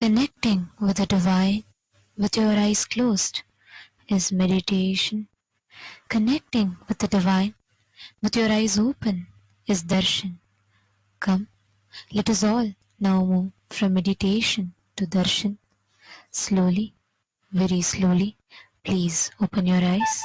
Connecting with the divine with your eyes closed is meditation. Connecting with the divine with your eyes open is darshan. Come, let us all now move from meditation to darshan. Slowly, very slowly, please open your eyes.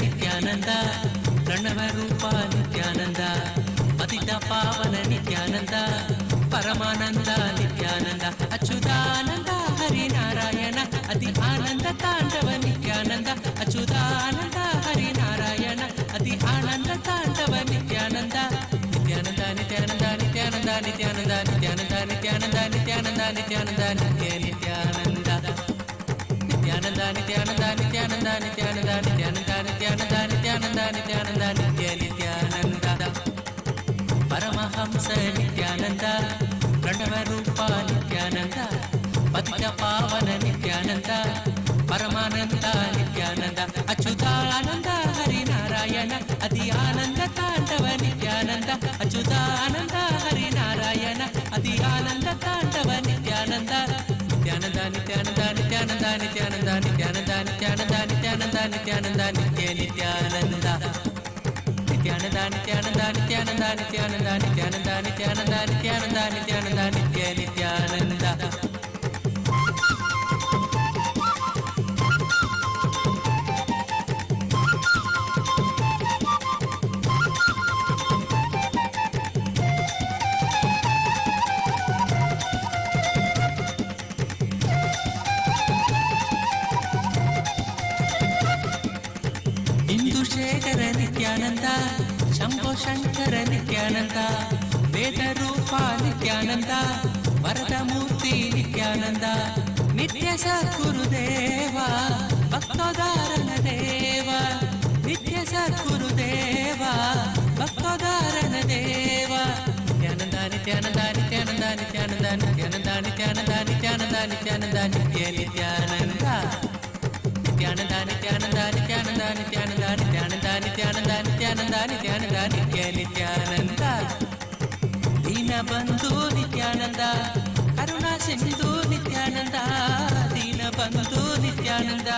Nithyananda ಪ್ರಣವ ರೂಪ ನಿತ್ಯಾನಂದ ಪತಿತ ಪಾವನ ನಿತ್ಯಾನಂದ ಪರಮಾನಂದ ನಿತ್ಯಾನಂದ ಅಚ್ಯುತಾನಂದ ಹರಿನಾರಾಯಣ ಅತಿ ಆನಂದ ತಾಂಡವ ನಿತ್ಯಾನಂದ ಅಚ್ಯುತಾನಂದ ಹರಿನಾರಾಯಣ ಅತಿ ಆನಂದ ತಾಂಡವ ನಿತ್ಯಾನಂದ ನಿತ್ಯಾನಂದ ನಿತ್ಯಾನಂದ ನಿತ್ಯಾನಂದ ನಿತ್ಯಾನಂದ ನಿತ್ಯಾನಂದ ನಿತ್ಯಾನಂದ ನಿತ್ಯಾನಂದ ನಿತ್ಯಾನಂದ ನಿತ್ಯ ನಿತ್ಯಾನಂದ ನಿತ್ಯಾನಂದ ನಿತ್ಯಾನಂದ ನಿತ್ಯಾನಂದ ನಿತ್ಯಾನಂದ ನಿತ್ಯಾನಂದ ನಿತ್ಯಾನಂದ ನಿತ್ಯಾನಂದ ನಿತ್ಯಾನಂದ ನಿತ್ಯ ನಿತ್ಯಾನಂದ ಪರಮಹಂಸ ನಿತ್ಯಾನಂದ ಪ್ರಣವ ರೂಪ ನಿತ್ಯಾನಂದ ಪತಿತ ಪಾವನ ನಿತ್ಯಾನಂದ ಪರಮಾನಂದ ನಿತ್ಯಾನಂದ ಅಚ್ಯುತಾನಂದ ಹರಿನಾರಾಯಣ ಅತಿ ಆನಂದ ತಾಂಡವ ನಿತ್ಯಾನಂದ ಅಚ್ಯುತಾನಂದ ಹರಿನಾರಾಯಣ ಅತಿ ಆನಂದ ತಾಂಡವ ನಿತ್ಯಾನಂದ ನಿತ್ಯಾನಂದ ನಿತ್ಯಾನಂದ ನಿತ್ಯಾನಂದ ನಿತ್ಯಾನಂದ ನಿತ್ಯಾನಂದ ನಿತ್ಯಾನಂದ ನಿತ್ಯಾನಂದ ನಿತ್ಯಾನಂದ ನಿತ್ಯ ನಿತ್ಯಾನಂದ ನಿತ್ಯಾನಂದ ನಿತ್ಯಾನಂದ ನಿತ್ಯಾನಂದ ನಿತ್ಯಾನಂದ ನಿತ್ಯಾನಂದ ನಿತ್ಯಾನಂದ ನಿತ್ಯಾನಂದ ನಿತ್ಯಾನಂದ ನಿತ್ಯ ನಿತ್ಯಾನಂದ ಶೇಖರ ನಿತ್ಯಾನಂದ ಶಂಭೋ ಶಂಕರ ನಿತ್ಯಾನಂದ ವೇದ ರೂಪ ನಿತ್ಯಾನಂದ ವರದ ಮೂರ್ತಿ ನಿತ್ಯಾನಂದ ನಿತ್ಯ ಸದ್ಗುರುದೇವ ಭಕ್ತೋದಾರನ ದೇವ ನಿತ್ಯ ಸದ್ಗುರುದೇವ ಭಕ್ತೋದಾರನ ದೇವ ನಿತ್ಯಾನಂದ ನಿತ್ಯಾನಂದ ನಿತ್ಯಾನಂದ ನಿತ್ಯಾನಂದ ನಿತ್ಯಾನಂದ ನಿತ್ಯಾನಂದ ನಿತ್ಯಾನಂದ ನಿತ್ಯಾನಂದ ನಿತ್ಯ ನಿತ್ಯಾನಂದ ನಿತ್ಯಾನಂದ ನಿತ್ಯಾನಂದ ನಿತ್ಯಾನಂದ ನಿತ್ಯಾನಂದ ನಿತ್ಯಾನಂದ ನಿತ್ಯಾನಂದ ನಿತ್ಯಾನಂದ ನಿತ್ಯಾನಂದ ನಿತ್ಯ ನಿತ್ಯಾನಂದ ದೀನಬಂಧು ನಿತ್ಯಾನಂದ ಕರುಣಾ ಸಿಂಧು ನಿತ್ಯಾನಂದ ದೀನಬಂಧು ನಿತ್ಯಾನಂದ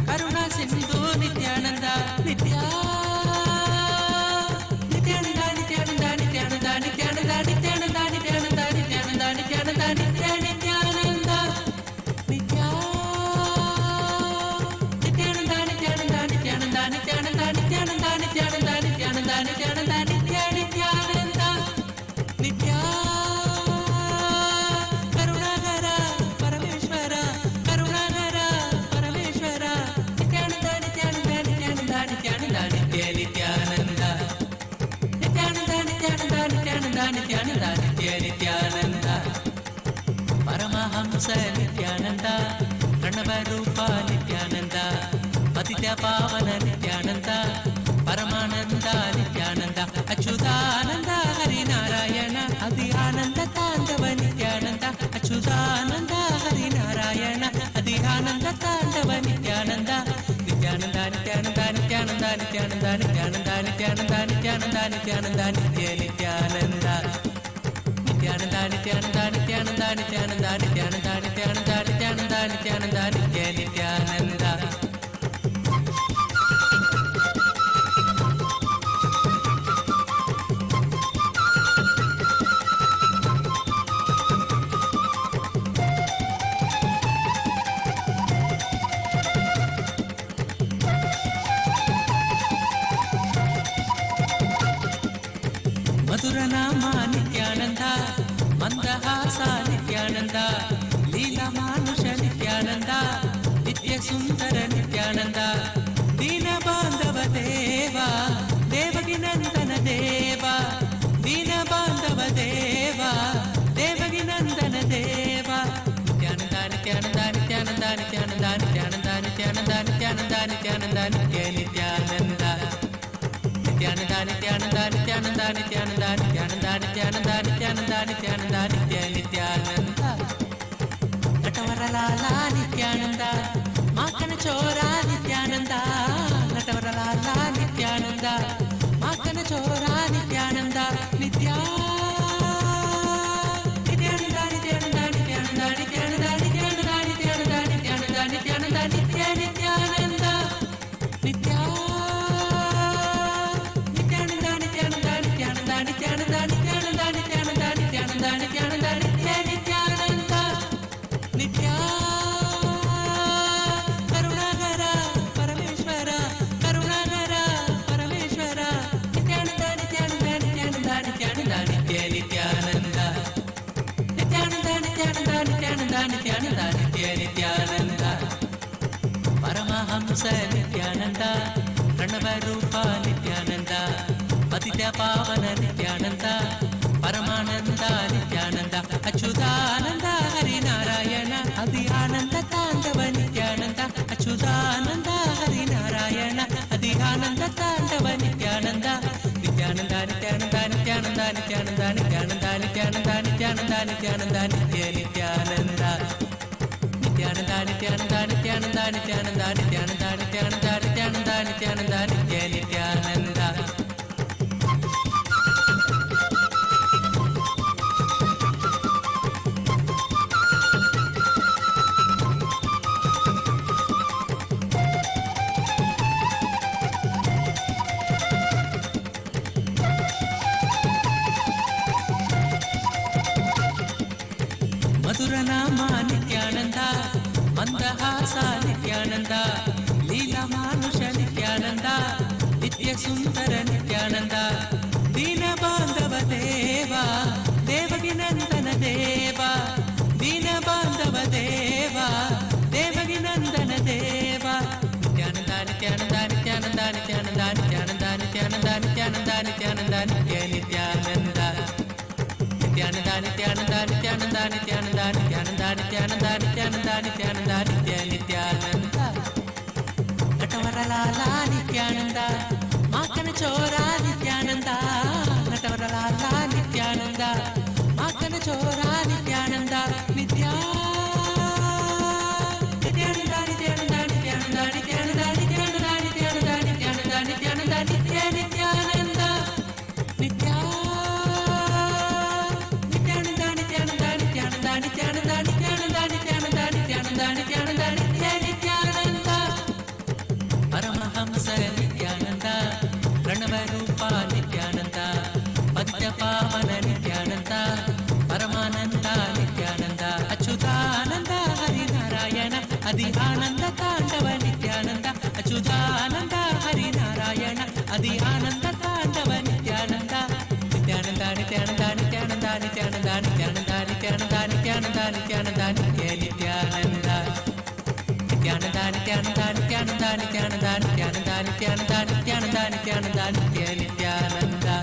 ಕರುಣಾ ಸಿಂಧು ನಿತ್ಯಾನಂದ ನಿತ್ಯಾನಂದ ನಿತ್ಯಾನಂದ ನಿತ್ಯಾನಂದ ನಿತ್ಯಾನಂದ ನಿತ್ಯಾನಂದ ನಿತ್ಯಾನಂದ ನಿತ್ಯಾನಂದ ನಿತ್ಯಾನಂದ ನಿತ್ಯ ನಿತ್ಯಾನಂದ ನಿತ್ಯಾನಂದ ನಿತ್ಯಾನಂದ ನಿತ್ಯಾನಂದ ನಿತ್ಯಾನಂದ ನಿತ್ಯಾನಂದ ನಿತ್ಯ ನಿತ್ಯಾನಂದ ನಿತ್ಯ ಕರುಣಾಕರ ಪರಮೇಶ್ವರ ಕರುಣಾಕರ ಪರಮೇಶ್ವರ ನಿತ್ಯಾನಂದ ನಿತ್ಯಾನಂದ ನಿತ್ಯಾನಂದ ನಿತ್ಯಾನಂದ ನಿತ್ಯ ನಿತ್ಯಾನಂದ ನಿತ್ಯಾನಂದ ನಿತ್ಯಾನಂದ ನಿತ್ಯಾನಂದ ನಿತ್ಯಾನಂದ ನಿತ್ಯ ನಿತ್ಯಾನಂದ ಪರಮಹಂಸ ನಿತ್ಯಾನಂದ ಪ್ರಣವ ರೂಪ ನಿತ್ಯಾನಂದ ಪತಿತ ಪಾವನ ನಿತ್ಯಾನಂದ ಪರಮಾನಂದ ನಿತ್ಯಾನಂದ ಅಚ್ಯುತಾನಂದ ಹರಿನಾರಾಯಣ ಅತಿ ಆನಂದ ತಾಂಡವ ನಿತ್ಯಾನಂದ ಅಚ್ಯುತಾನಂದ ಹರಿನಾರಾಯಣ ಅತಿ ಆನಂದ ತಾಂಡವ ನಿತ್ಯಾನಂದ ನಿತ್ಯಾನಂದ ನಿತ್ಯಾನಂದ ನಿತ್ಯಾನಂದ ನಿತ್ಯಾನಂದ ನಿತ್ಯಾನಂದ ನಿತ್ಯಾನಂದ ನಿತ್ಯಾನಂದ ನಿತ್ಯಾನಂದ ನಿತ್ಯ ನಿತ್ಯಾನಂದ ನಿತ್ಯಾನಂದ ನಿತ್ಯಾನಂದ ನಿತ್ಯಾನಂದ ನಿತ್ಯಾನಂದ ನಿತ್ಯಾನಂದ ನಿತ್ಯಾನಂದ ನಿತ್ಯಾನಂದ ನಿತ್ಯಾನಂದ ನಿತ್ಯ ನಿತ್ಯಾನಂದ ಮಧುರನಾಮ ನಿತ್ಯಾನಂದ ಮಂದಹಾಸ ನಿತ್ಯಾನಂದ ಲೀಲಾ ಮಾನುಷ ನಿತ್ಯಾನಂದ ನಿತ್ಯ ಸುಂದರ ನಿತ್ಯಾನಂದ ದೀನ ಬಾಂಧವ ದೇವ ದೇವಗಿ ನಂದನ ದೇವ ದೀನ Nithyananda Nithyananda Nithyananda Nithyananda Nithyananda Nithyananda Nithyananda Nithyananda Nithyananda Natavaralala Nithyananda Makana Chora Nithyananda Natavaralala Nithyananda Makana Chora Nithyananda Nithyananda Nithyananda Nithyananda Nithyananda Nithyananda Nithyananda Nithyananda Nithyananda Nithyananda Nithya Nithyananda Nithyananda Nithyananda Nithyananda Nithyananda Nithyananda Nithyananda Nithyananda Nithyananda Nithya Karunagara Parameshwara Karunagara Parameshwara Nithyananda Nithyananda Nithyananda Nithyananda Nithyananda Nithyananda Nithyananda Nithyananda Nithyananda Nithyananda Paramahamsa Nithyananda Pranavarupa Nithyananda Patitya Pavana Nithyananda Paramananda Nithyananda Achyutananda Harinarayana Adhyananda Tandava Nithyananda Achyutananda Harinarayana Adhyananda Tandava Nithyananda Nithyananda Nithyananda Nithyananda Nithyananda Nithyananda Nithyananda Nithyananda Nithyananda Nithyananda Nithyananda Nithyananda Nithyananda Nithyananda Nithyananda Nithyananda Nithyananda Nithyananda Nithyananda Madhuranama Nithyananda Mandahasa Nithyananda Leela Manusha Nithyananda Nitya Sundara Nithyananda Dina Bandhava Deva Devaki Nandana Deva Dina Bandhava Deva Devaki Nandana Deva Nithyananda Nithyananda Nithyananda Nithyananda Nithyananda Nithyananda Nithyananda Nithyananda Nithyananda Nithyananda Nithyananda Nithyananda Nithyananda Nithyananda Nithyananda Nithyananda Nithyananda Nithyananda Natavaralala Nithyananda Makana Chora Nithyananda Natavaralala Nithyananda Makana Chora Nithyananda Nithyananda Nithyananda Nithyananda Nithyananda Nithyananda Nithyananda Nithyananda Nithyananda Nithyananda Nithya Nithyananda Nithyananda Nithyananda Nithyananda Nithyananda Nithyananda Paramahamsa Nithyananda Pranavarupa Nithyananda Patitya Pavana Nithyananda Paramananda Nithyananda Achyutananda Harinarayana Adhyananda Tandava Nithyananda Achyutananda Harinarayana Adhyananda Tandava Nithyananda Nithyananda Nithyananda Nithyananda Nithyananda Nithyananda Nithyananda Nithyananda Nithyananda Nithyananda Nithyananda Nithyananda Nithyananda Nithyananda Nithyananda Nithyananda Nithyananda Nithyananda Nithyananda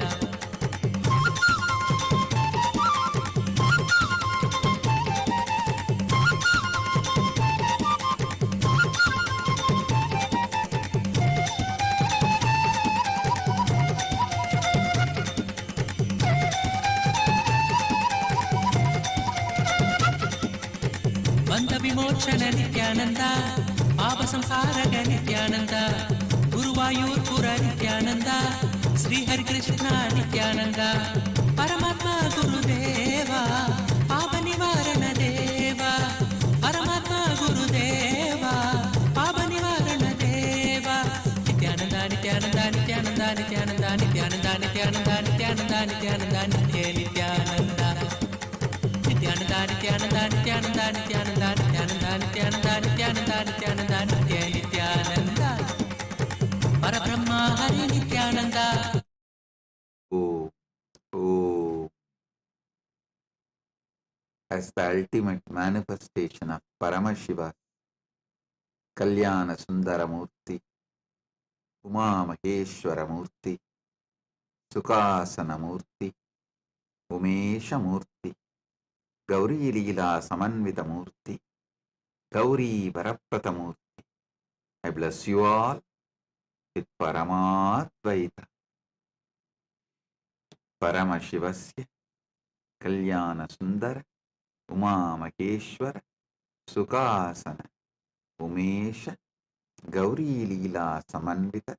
Bandha Vimochana Nithyananda Papa Samsaraga Nithyananda Guruvayurpura Nithyananda Sri Hari Krishna Nithyananda Paramatma Gurudeva Papa Nivarana Deva Paramatma Gurudeva Papa Nivarana Deva Nithyananda Nithyananda Nithyananda Nithyananda Nithyananda Nithyananda Nithyananda Nithyananda Nithyananda Nithyananda Nithyananda Nithyananda Nithyananda Nithyananda Nithyananda Nithyananda Nithyananda Nithyananda Parabrahma Hari Nithyananda Oh, oh, as the ultimate manifestation of Paramashiva, Kalyana Sundaramurti, Uma Maheshwaramurti, Sukhasanamurti, Umeshamurti, Gauri Leela Samanvitamurti, Gauri Varapratamurti. I bless you all with Paramadvaita. Paramashivasya Kalyana Sundara Uma Maheshwara Sukasana Umesha Gauri Leela Samanvita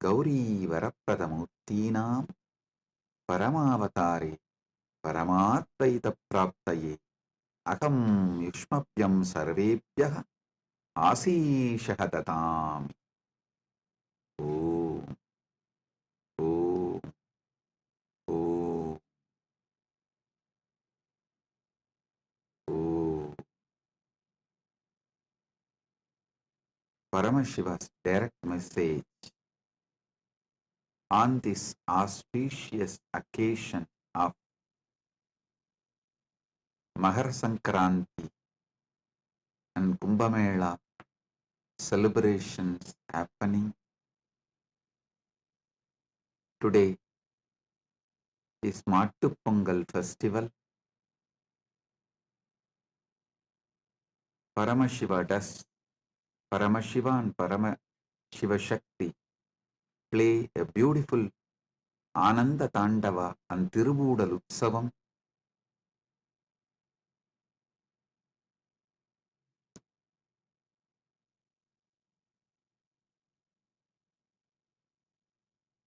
Gauri Varapradamutinam Paramavatare Paramatvaita Praptaye Aham Yushmapyam Sarvebhyah Asishah Datam. Om, Om, Om, Om. Paramashiva's direct message on this auspicious occasion of Mahar Sankranti and Kumbh Mela celebrations happening today is Mattu Pongal festival. Paramashiva and Paramashiva Shakti play a beautiful Ananda Tandava and Tirubudal Utsavam.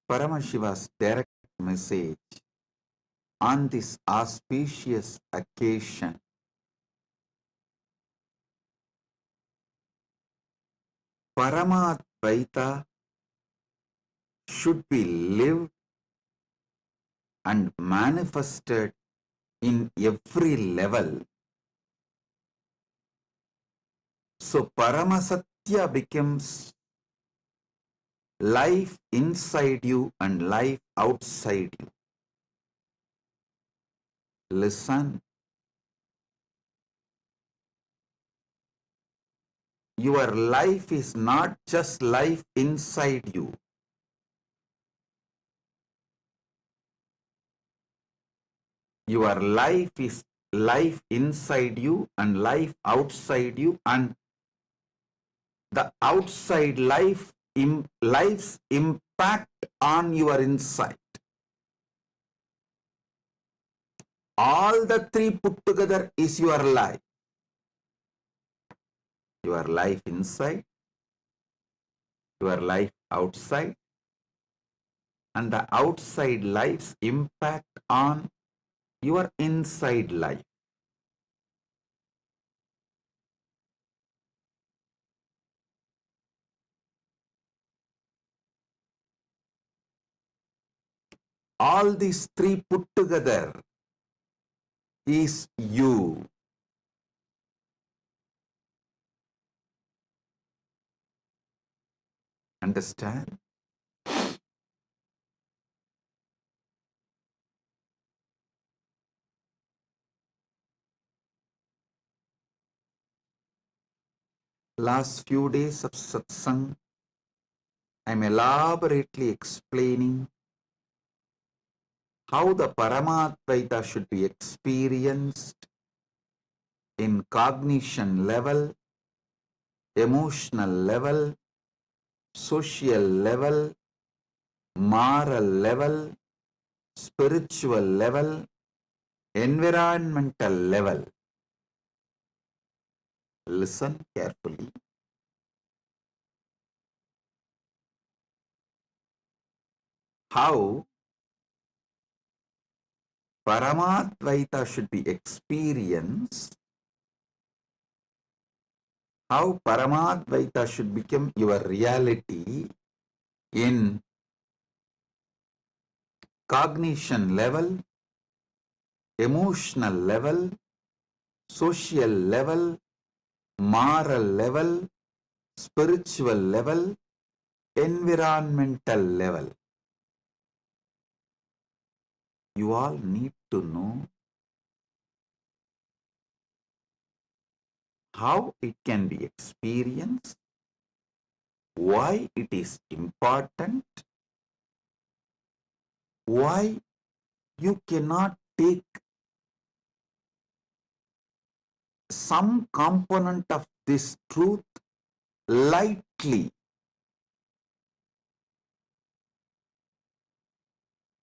Paramashiva's direct message on this auspicious occasion. Paramadvaita should be lived and manifested in every level. So Paramasatya becomes life inside you and life outside you. Listen. Your life is not just life inside you. Your life is life inside you and life outside you, and the outside life's impact on your inside. All the three put together is your life. Your life inside, your life outside, and the outside life's impact on your inside life. All these three put together is you. Understand? Last few days of satsang, I'm elaborately explaining how the Paramadvaita should be experienced in cognition level, emotional level, social level, moral level, spiritual level, environmental level. Listen carefully. How Paramadvaita should be experienced, how Paramadvaita should become your reality in cognition level, emotional level, social level, moral level, spiritual level, environmental level. You all need to know how it can be experienced, why it is important, why you cannot take some component of this truth lightly.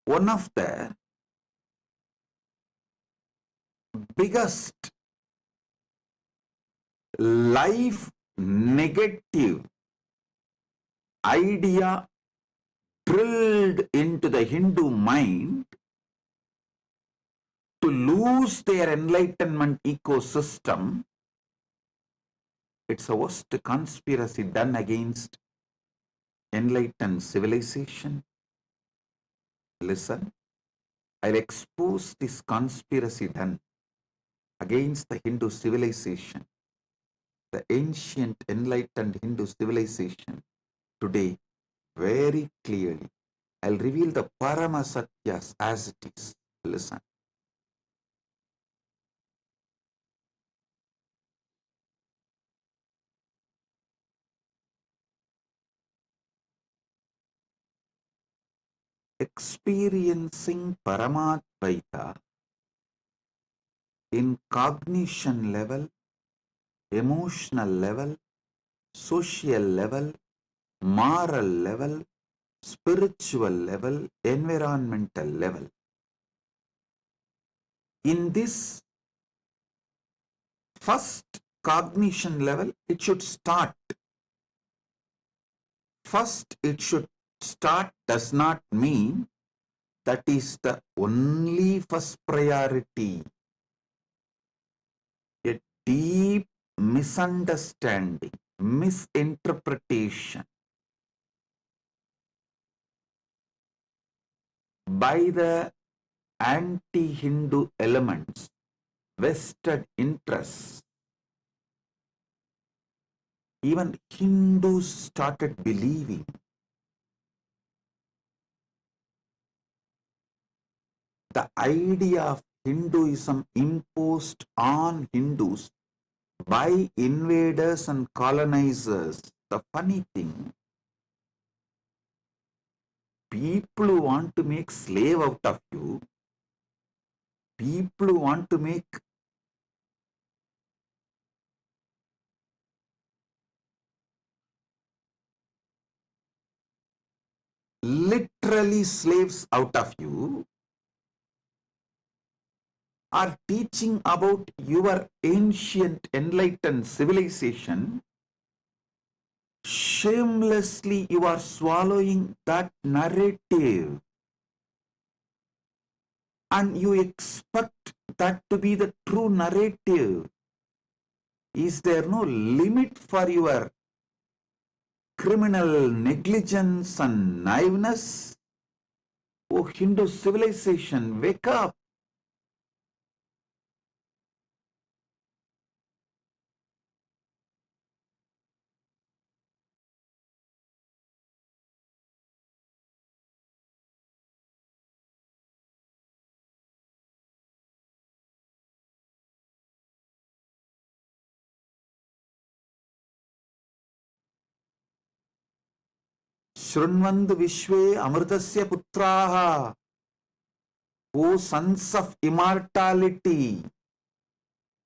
One of the biggest life negative idea drilled into the Hindu mind to lose their enlightenment ecosystem. It's a worst conspiracy done against enlightened civilization. Listen, I'll expose this conspiracy done against the Hindu civilization, the ancient enlightened Hindu civilization today very clearly. I'll reveal the Parama Satyas as it is. Listen. Experiencing Paramadvaita in cognition level, emotional level, social level, moral level, spiritual level, environmental level. In this first cognition level, it should start. First, it should start does not mean that is the only first priority. A deep misunderstanding, misinterpretation by the anti-Hindu elements, vested interests. Even Hindus started believing the idea of Hinduism imposed on Hindus by invaders and colonizers. The funny thing, people who want to make slave out of you, people who want to make literally slaves out of you, are teaching about your ancient enlightened civilization. Shamelessly you are swallowing that narrative and you expect that to be the true narrative. Is there no limit for your criminal negligence and naiveness? Oh, Hindu civilization, wake up. Shrunvandu Vishwe Amritasya Putraha. O sons of immortality,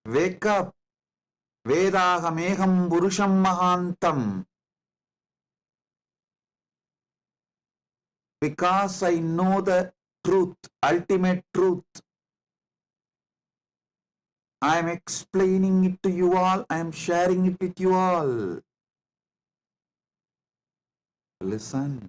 wake up. Vedahameham Purusham Mahantam. Because I know the truth, ultimate truth. I am explaining it to you all. I am sharing it with you all. Listen.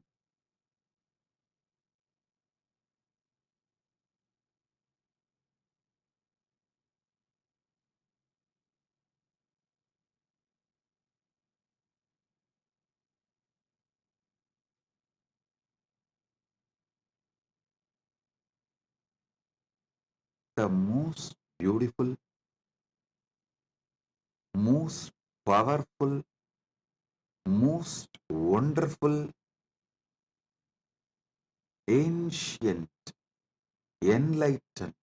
The most beautiful, most powerful, most wonderful, ancient, enlightened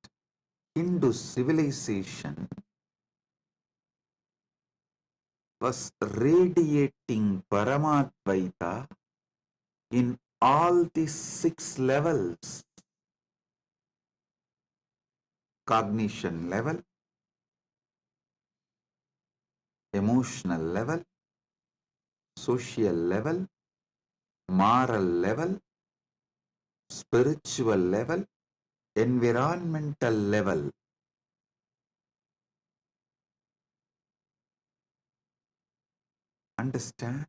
Hindu civilization was radiating Paramadvaita in all these 6 levels. Cognition level, emotional level, social level, moral level, spiritual level, environmental level. Understand?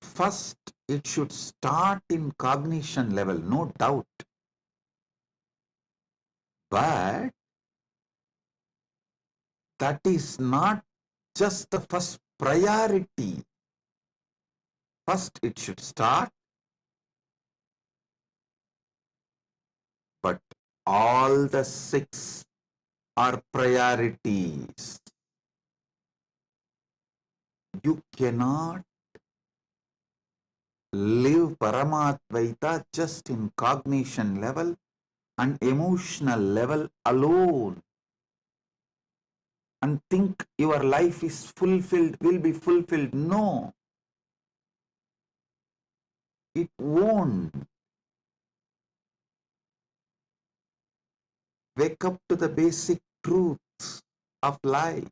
First, it should start in cognition level, no doubt. But that is not just the first priority. First, it should start, but all the six are priorities. You cannot live Paramadvaita just in cognition level and emotional level alone and think your life is fulfilled, will be fulfilled. No, it won't. Wake up to the basic truths of life.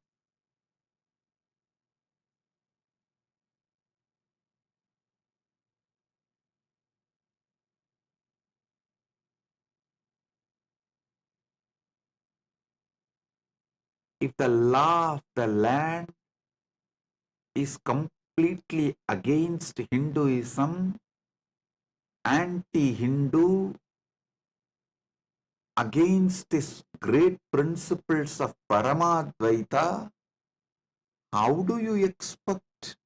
If the law of the land is completely against Hinduism, anti-Hindu, against these great principles of Paramadvaita, how do you expect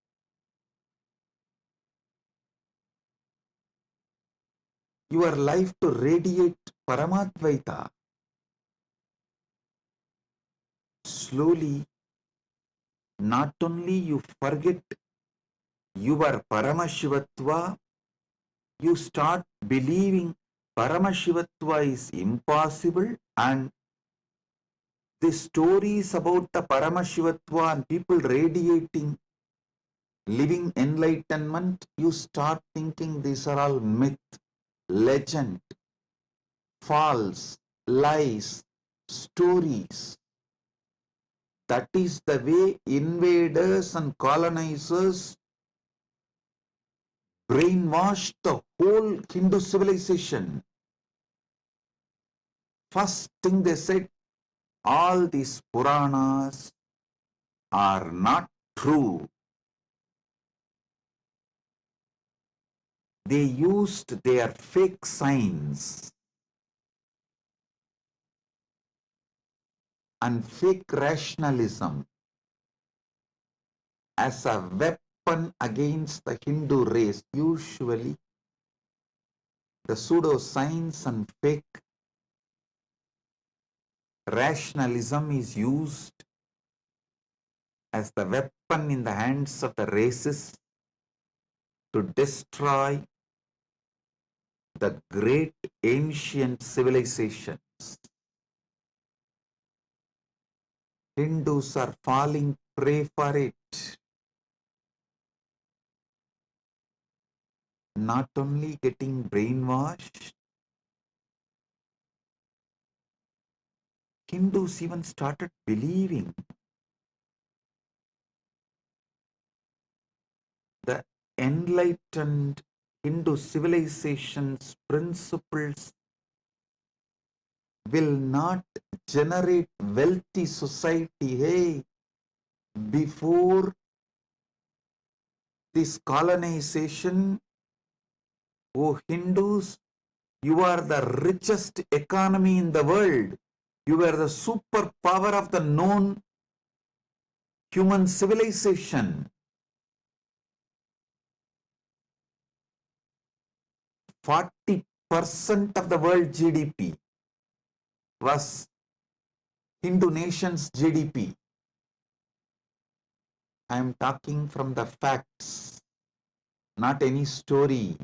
your life to radiate Paramadvaita? Slowly, not only you forget your Paramashivatva, you start believing Paramashivatva is impossible, and the stories about the Paramashivatva and people radiating living enlightenment, you start thinking these are all myth, legend, false, lies, stories. That is the way invaders and colonizers brainwashed the whole Hindu civilization. First thing they said, all these Puranas are not true. They used their fake science and fake rationalism as a weapon against the Hindu race. Usually, the pseudoscience and fake rationalism is used as the weapon in the hands of the races to destroy the great ancient civilizations. Hindus are falling prey for it. Not only getting brainwashed, Hindus even started believing the enlightened Hindu civilization's principles will not generate wealthy society. Hey, before this colonization, oh Hindus, you are the richest economy in the world. You were the superpower of the known human civilization. 40% of the world GDP was Hindu nation's GDP. I am talking from the facts, not any story.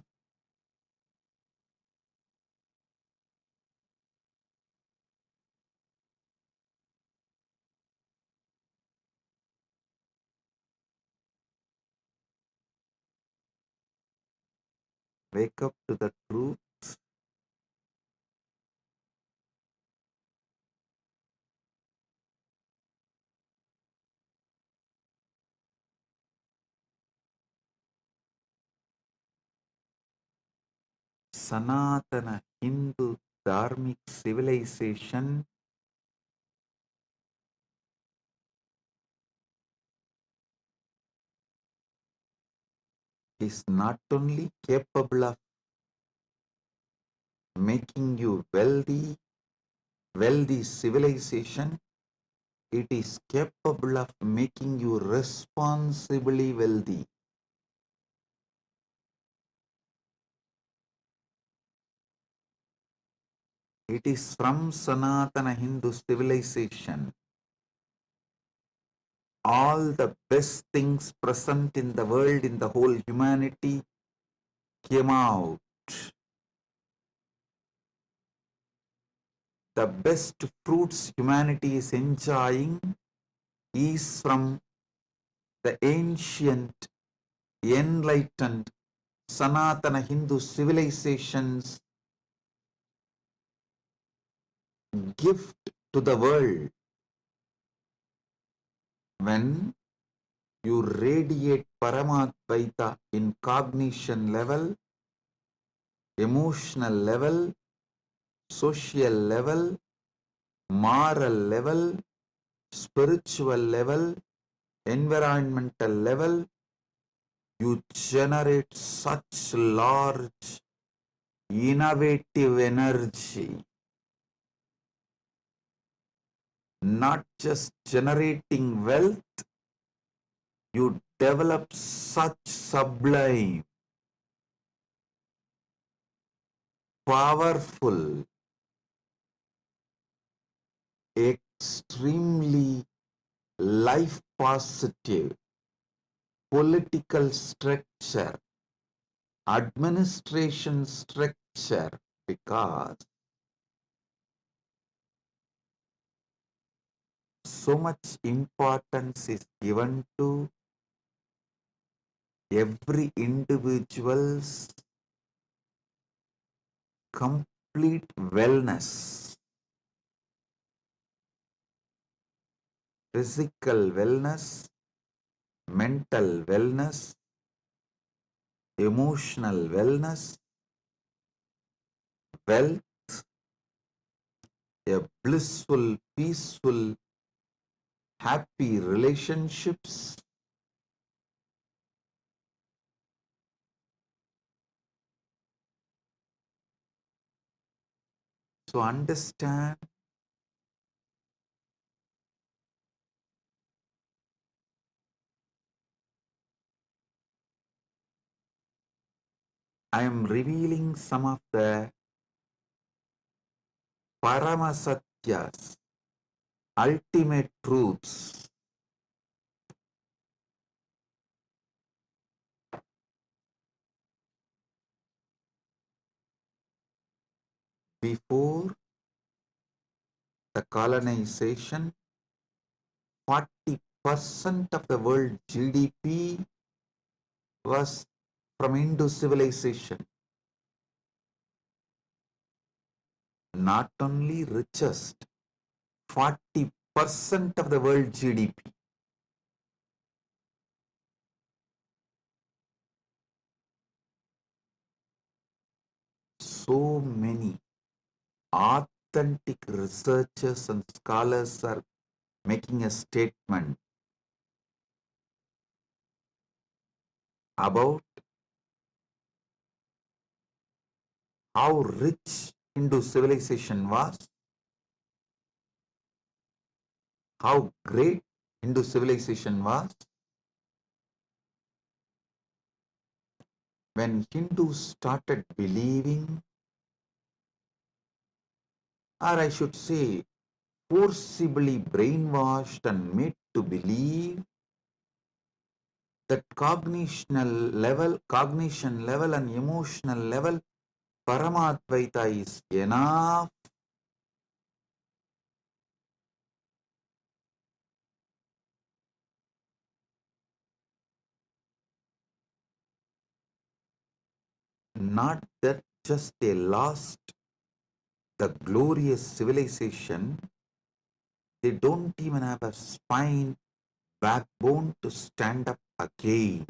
Wake up to the truth. Sanatana Hindu Dharmic civilization is not only capable of making you wealthy civilization, it is capable of making you responsibly wealthy. It is from Sanatana Hindu civilization. All the best things present in the world, in the whole humanity, came out. The best fruits humanity is enjoying is from the ancient, enlightened, Sanatana Hindu civilization's gift to the world. When you radiate Paramadvaita in cognition level, emotional level, social level, moral level, spiritual level, environmental level, you generate such large, innovative energy. Not just generating wealth, you develop such sublime, powerful, extremely life positive political structure, administration structure, because so much importance is given to every individual's complete wellness, physical wellness, mental wellness, emotional wellness, wealth, a blissful, peaceful, happy relationships. So understand, I am revealing some of the Paramasatyas, ultimate truths. Before the colonization, 40% of the world GDP was from Hindu civilization. Not only richest, 40% of the world GDP. So many authentic researchers and scholars are making a statement about how rich Hindu civilization was, how great Hindu civilization was, when Hindus started believing, or I should say, forcibly brainwashed and made to believe that cognition level and emotional level, Paramadvaita is enough. Not that just they lost the glorious civilization, they don't even have a spine, backbone to stand up again.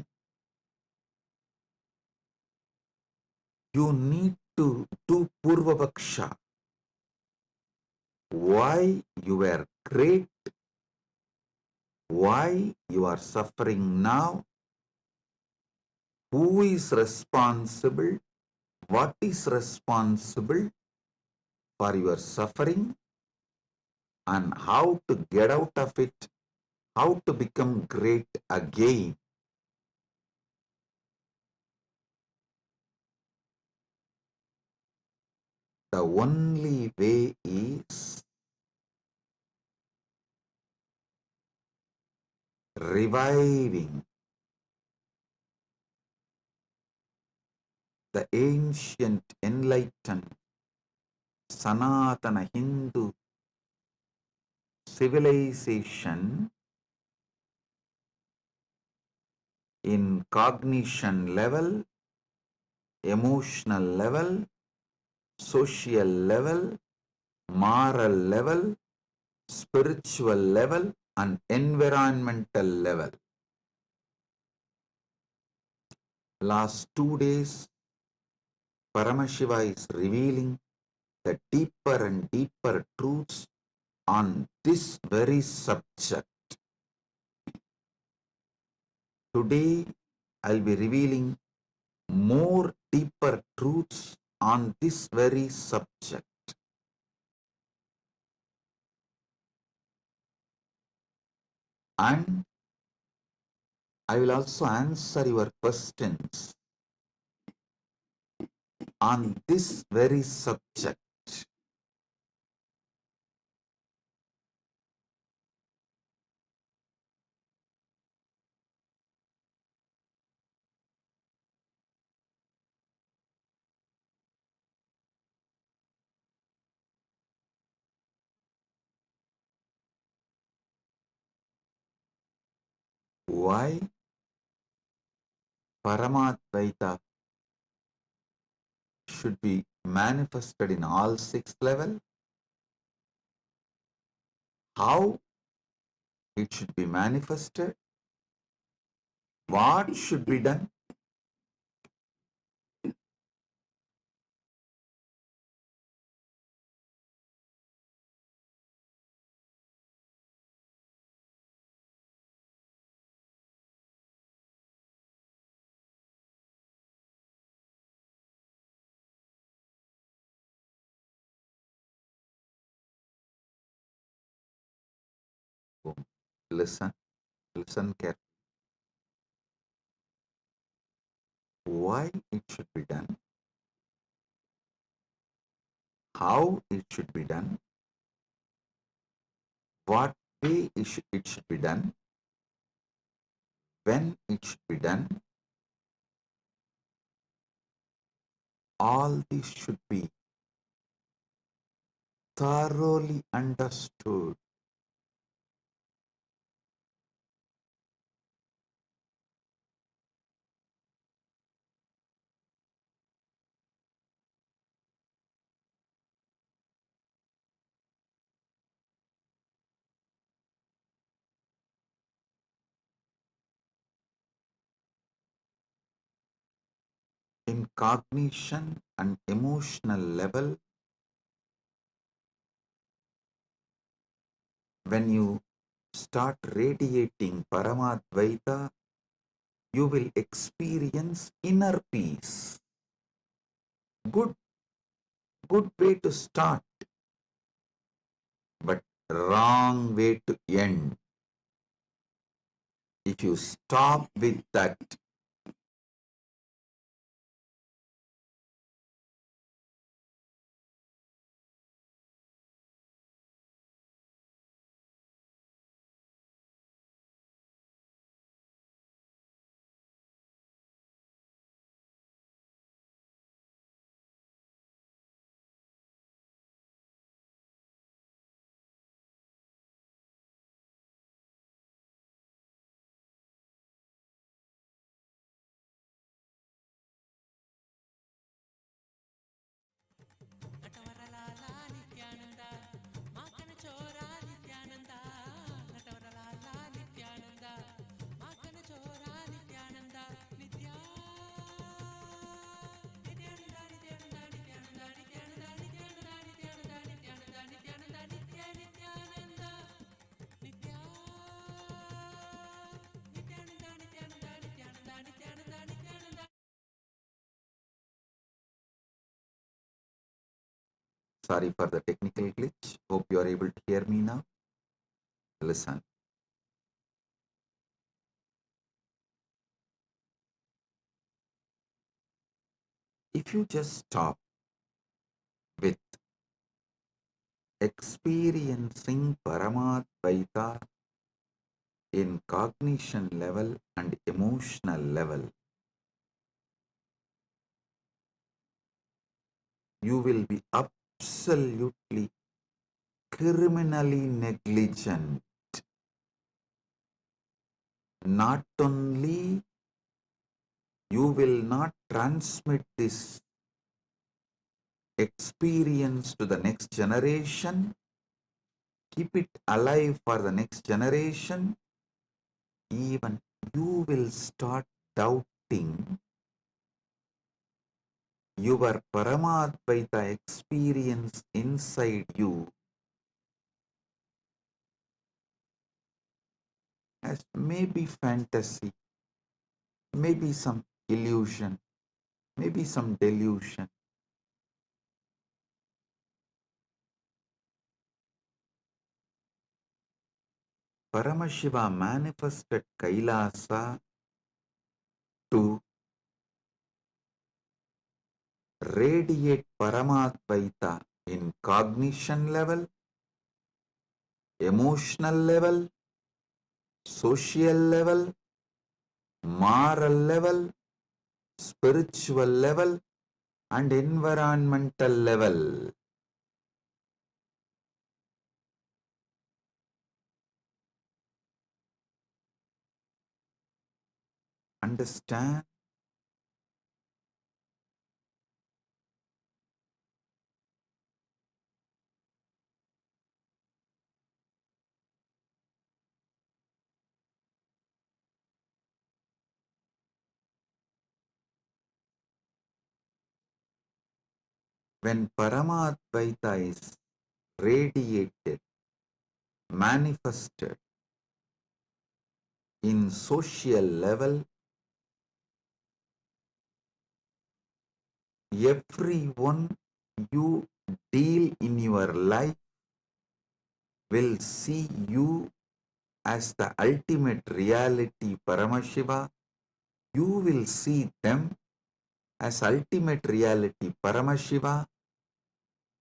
You need to do Purvapaksha. Why you were great, why you are suffering now, who is responsible, what is responsible for your suffering, and how to get out of it, how to become great again. The only way is reviving the ancient enlightened Sanatana Hindu civilization in cognition level, emotional level, social level, moral level, spiritual level, and environmental level. Last 2 days, Paramashiva is revealing the deeper and deeper truths on this very subject. Today, I'll be revealing more deeper truths on this very subject. And I will also answer your questions on this very subject. Why Paramadvaita should be manifested in all 6 levels, how it should be manifested, what should be done. Listen, listen carefully. Why it should be done, how it should be done, what way it should be done, when it should be done. All this should be thoroughly understood. In cognition and emotional level, when you start radiating Paramadvaita, you will experience inner peace. Good, good way to start, but wrong way to end. If you stop with that Sorry for the technical glitch. Hope you are able to hear me now. Listen. If you just stop with experiencing Paramadvaita in cognition level and emotional level, you will be absolutely criminally negligent. Not only you will not transmit this experience to the next generation, keep it alive for the next generation, even you will start doubting your Paramadvaita experience inside you as maybe fantasy, maybe some illusion, maybe some delusion. Paramashiva manifested Kailasa to radiate Paramadvaita in cognition level, emotional level, social level, moral level, spiritual level, and environmental level. Understand? When Paramadvaita is radiated, manifested in social level, everyone you deal in your life will see you as the ultimate reality Paramashiva. You will see them as ultimate reality Paramashiva.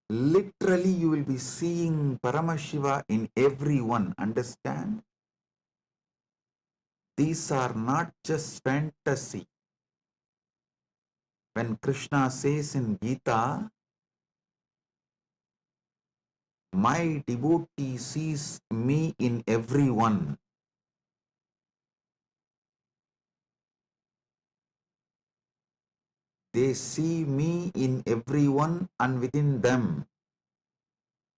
Literally, you will be seeing Paramashiva in everyone. Understand? These are not just fantasy. When Krishna says in Gita, my devotee sees me in everyone. They see me in everyone and within them.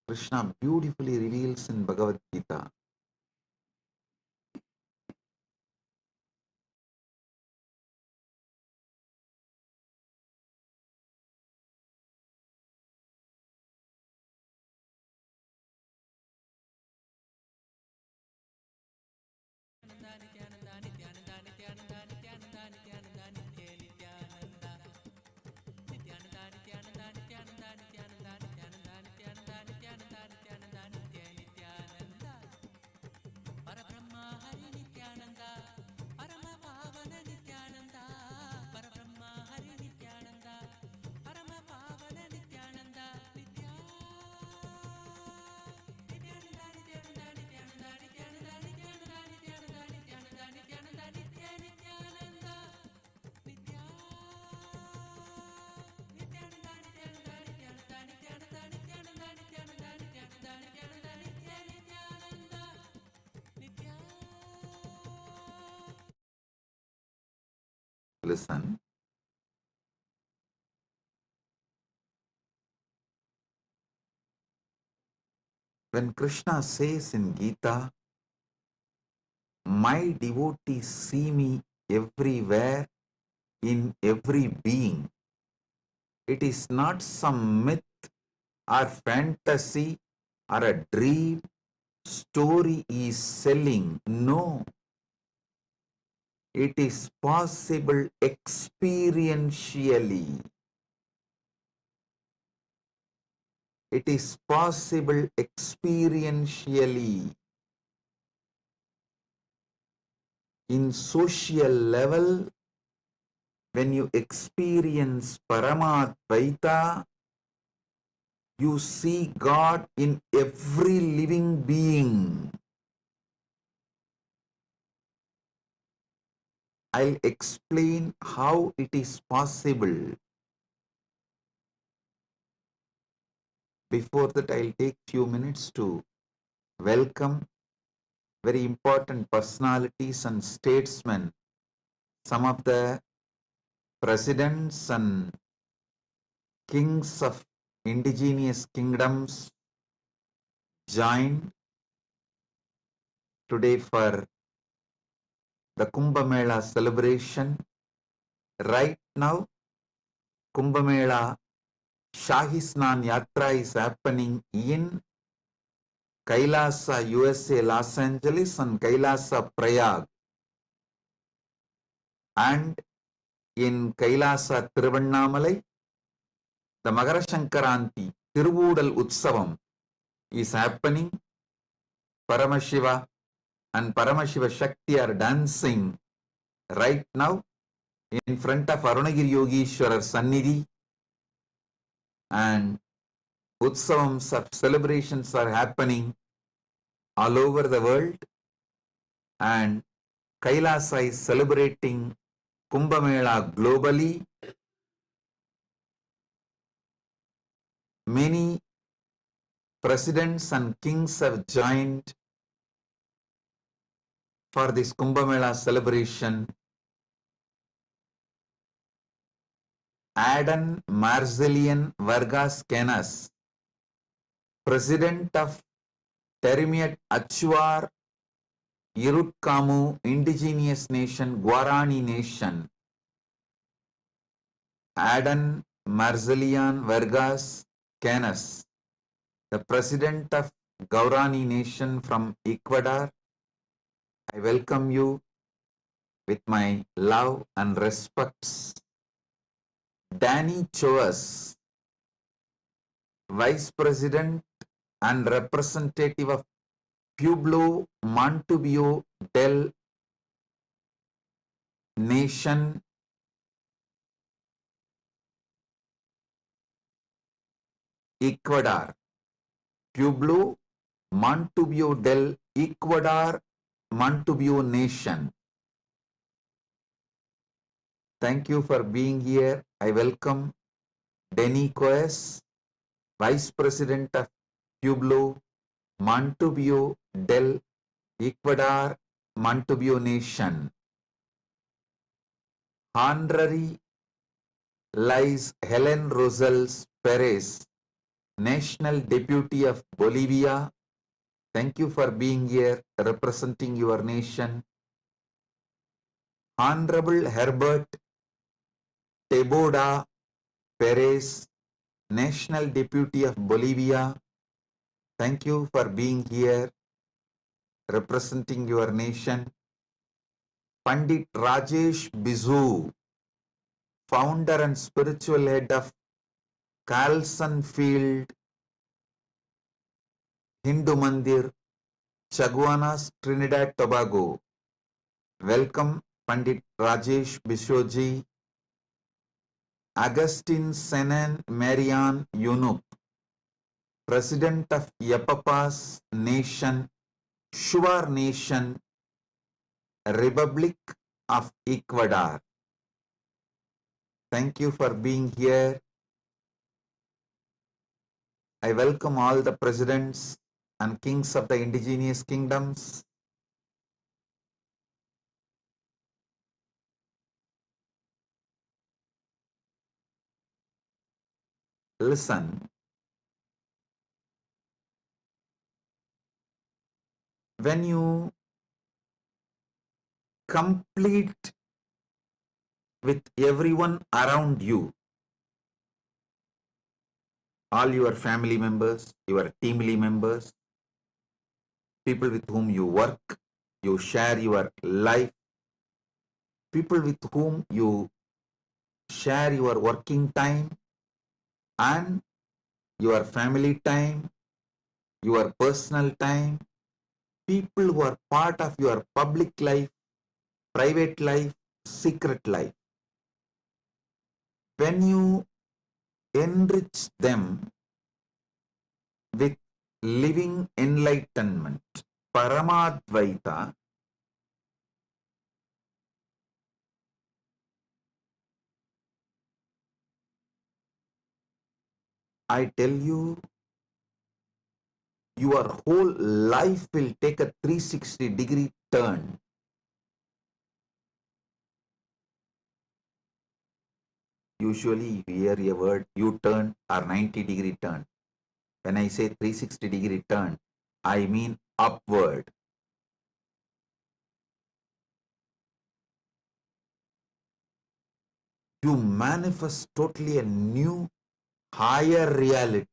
Krishna beautifully reveals in Bhagavad Gita. Listen, when Krishna says in Gita, my devotees see me everywhere in every being, it is not some myth or fantasy or a dream story is selling. No, it is possible experientially. It is possible experientially. In social level, when you experience Paramadvaita, you see God in every living being. I'll explain how it is possible. Before that, I'll take few minutes to welcome very important personalities and statesmen, some of the presidents and kings of indigenous kingdoms joined today for the Kumbh Mela celebration. Right now, Kumbh Mela Shahi Snan Yatra is happening in Kailasa, USA, Los Angeles, and Kailasa, Prayag. And in Kailasa, Tiruvannamalai, the Magara Shankaranti, Tiruvudal Utsavam is happening. Paramashiva and Paramashiva Shakti are dancing right now in front of Arunagiri Yogeshwarar Sannidhi, and Utsavams of celebrations are happening all over the world, and Kailasa is celebrating Kumbh Mela globally. Many presidents and kings have joined for this Kumbh Mela celebration. Adan Marzelian Vargas Canas, President of Terimiat Achuar Irutkamu Indigenous Nation, Guarani Nation. Adan Marzelian Vargas Canas, the President of Guarani Nation from Ecuador. I welcome you with my love and respects. Danny Choas, Vice President and Representative of Pueblo Montubio del Nation, Ecuador. Pueblo Montubio del Ecuador, Montubio Nation. Thank you for being here. I welcome Denny Coes, Vice President of Pueblo Montubio del Ecuador, Montubio Nation. Honorary Lies Helen Rosales Perez, National Deputy of Bolivia. Thank you for being here, representing your nation. Honorable Herbert Teboda Perez, National Deputy of Bolivia. Thank you for being here, representing your nation. Pandit Rajesh Bizu, Founder and Spiritual Head of Carlson Field Hindu Mandir, Chaguanas, Trinidad, Tobago. Welcome, Pandit Rajesh Bishoji. Augustine Senan Marian Yunup, President of Yapapas Nation, Shuar Nation, Republic of Ecuador. Thank you for being here. I welcome all the presidents and kings of the indigenous kingdoms. Listen. When you complete with everyone around you, all your family members, your team members, people with whom you work, you share your life, people with whom you share your working time, and your family time, your personal time, people who are part of your public life, private life, secret life. When you enrich them with living enlightenment, Paramadvaita, I tell you, your whole life will take a 360-degree turn. Usually you hear a word U-turn or 90-degree turn. When I say 360-degree turn, I mean upward. You manifest totally a new, higher reality.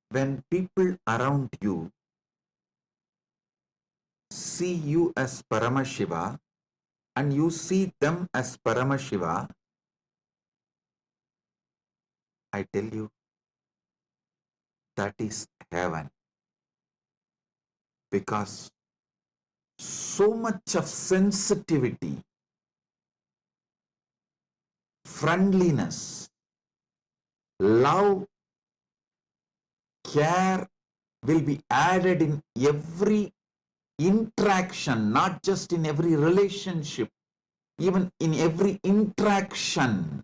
When people around you see you as Paramashiva and you see them as Paramashiva, I tell you, that is heaven. Because so much of sensitivity, friendliness, love, care will be added in every interaction, not just in every relationship, even in every interaction.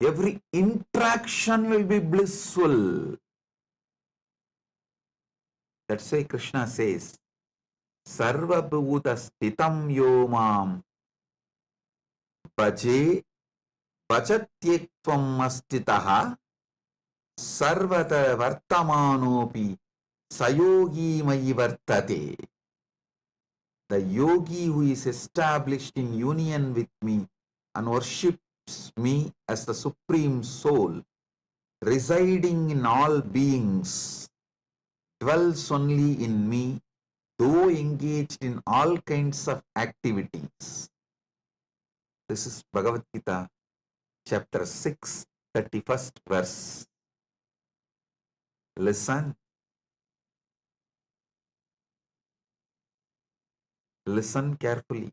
Every interaction will be blissful. That's why Krishna says, Sarva Bhuta Stitam Yomam Bhaje Bhajatyekvam Astitaha Sarvata Vartamanopi Sayogi Mayi Vartate. The yogi who is established in union with me and worships me as the Supreme Soul, residing in all beings, dwells only in me, though engaged in all kinds of activities. This is Bhagavad Gita, chapter 6, 31st verse. Listen. Listen carefully.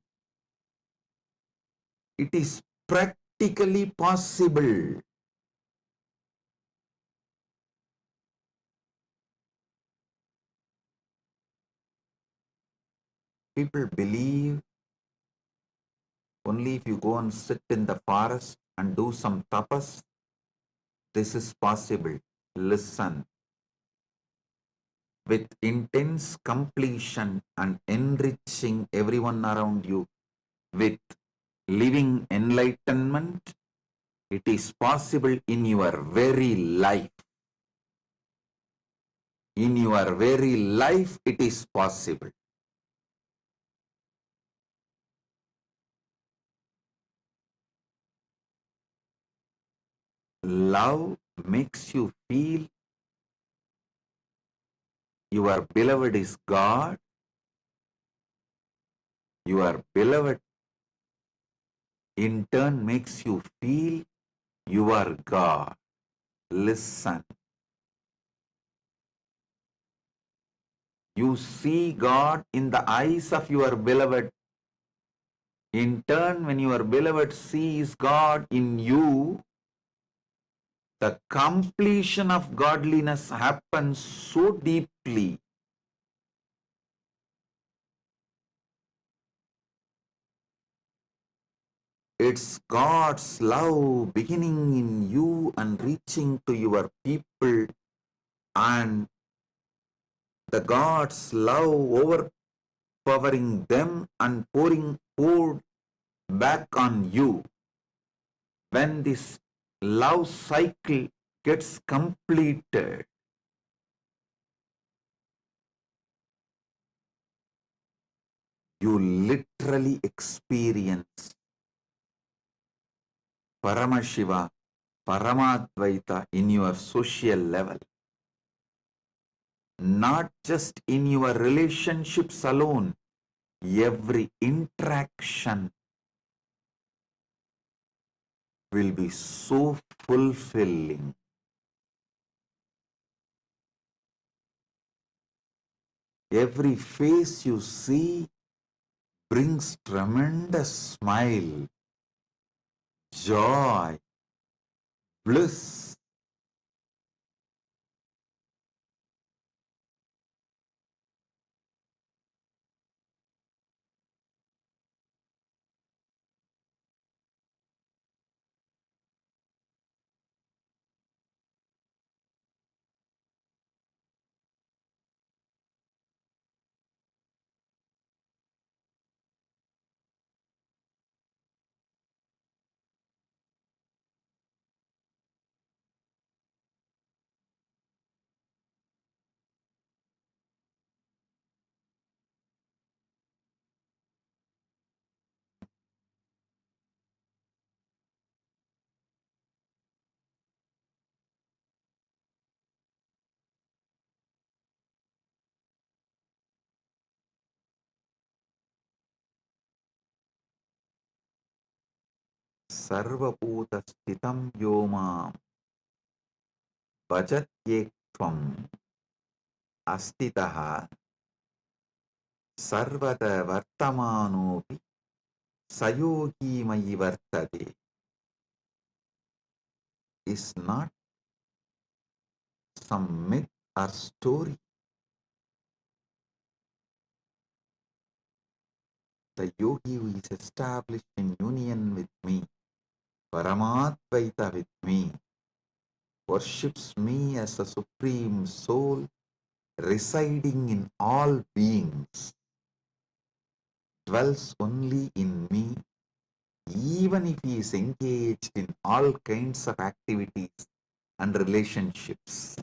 It is practically possible. People believe only if you go and sit in the forest and do some tapas, this is possible. Listen. With intense completion and enriching everyone around you with living enlightenment, it is possible in your very life. In your very life, it is possible. Love makes you feel your beloved is God. Your beloved in turn makes you feel you are God. Listen. You see God in the eyes of your beloved. In turn, when your beloved sees God in you, the completion of godliness happens so deeply. It's God's love beginning in you and reaching to your people, and the God's love overpowering them and poured back on you. When this love cycle gets completed, you literally experience Paramashiva Paramadvaita in your social level, not just in your relationships alone. Every interaction will be so fulfilling. Every face you see brings tremendous smile, joy, bliss. Sarvabhuta sthitam yomam bhajatyekvam astitaha sarvata vartamanopi sayogi mayi vartade is not some myth or story. The yogi who is established in union with me, Paramadvaita with me, worships me as a supreme soul residing in all beings, dwells only in me, even if he is engaged in all kinds of activities and relationships.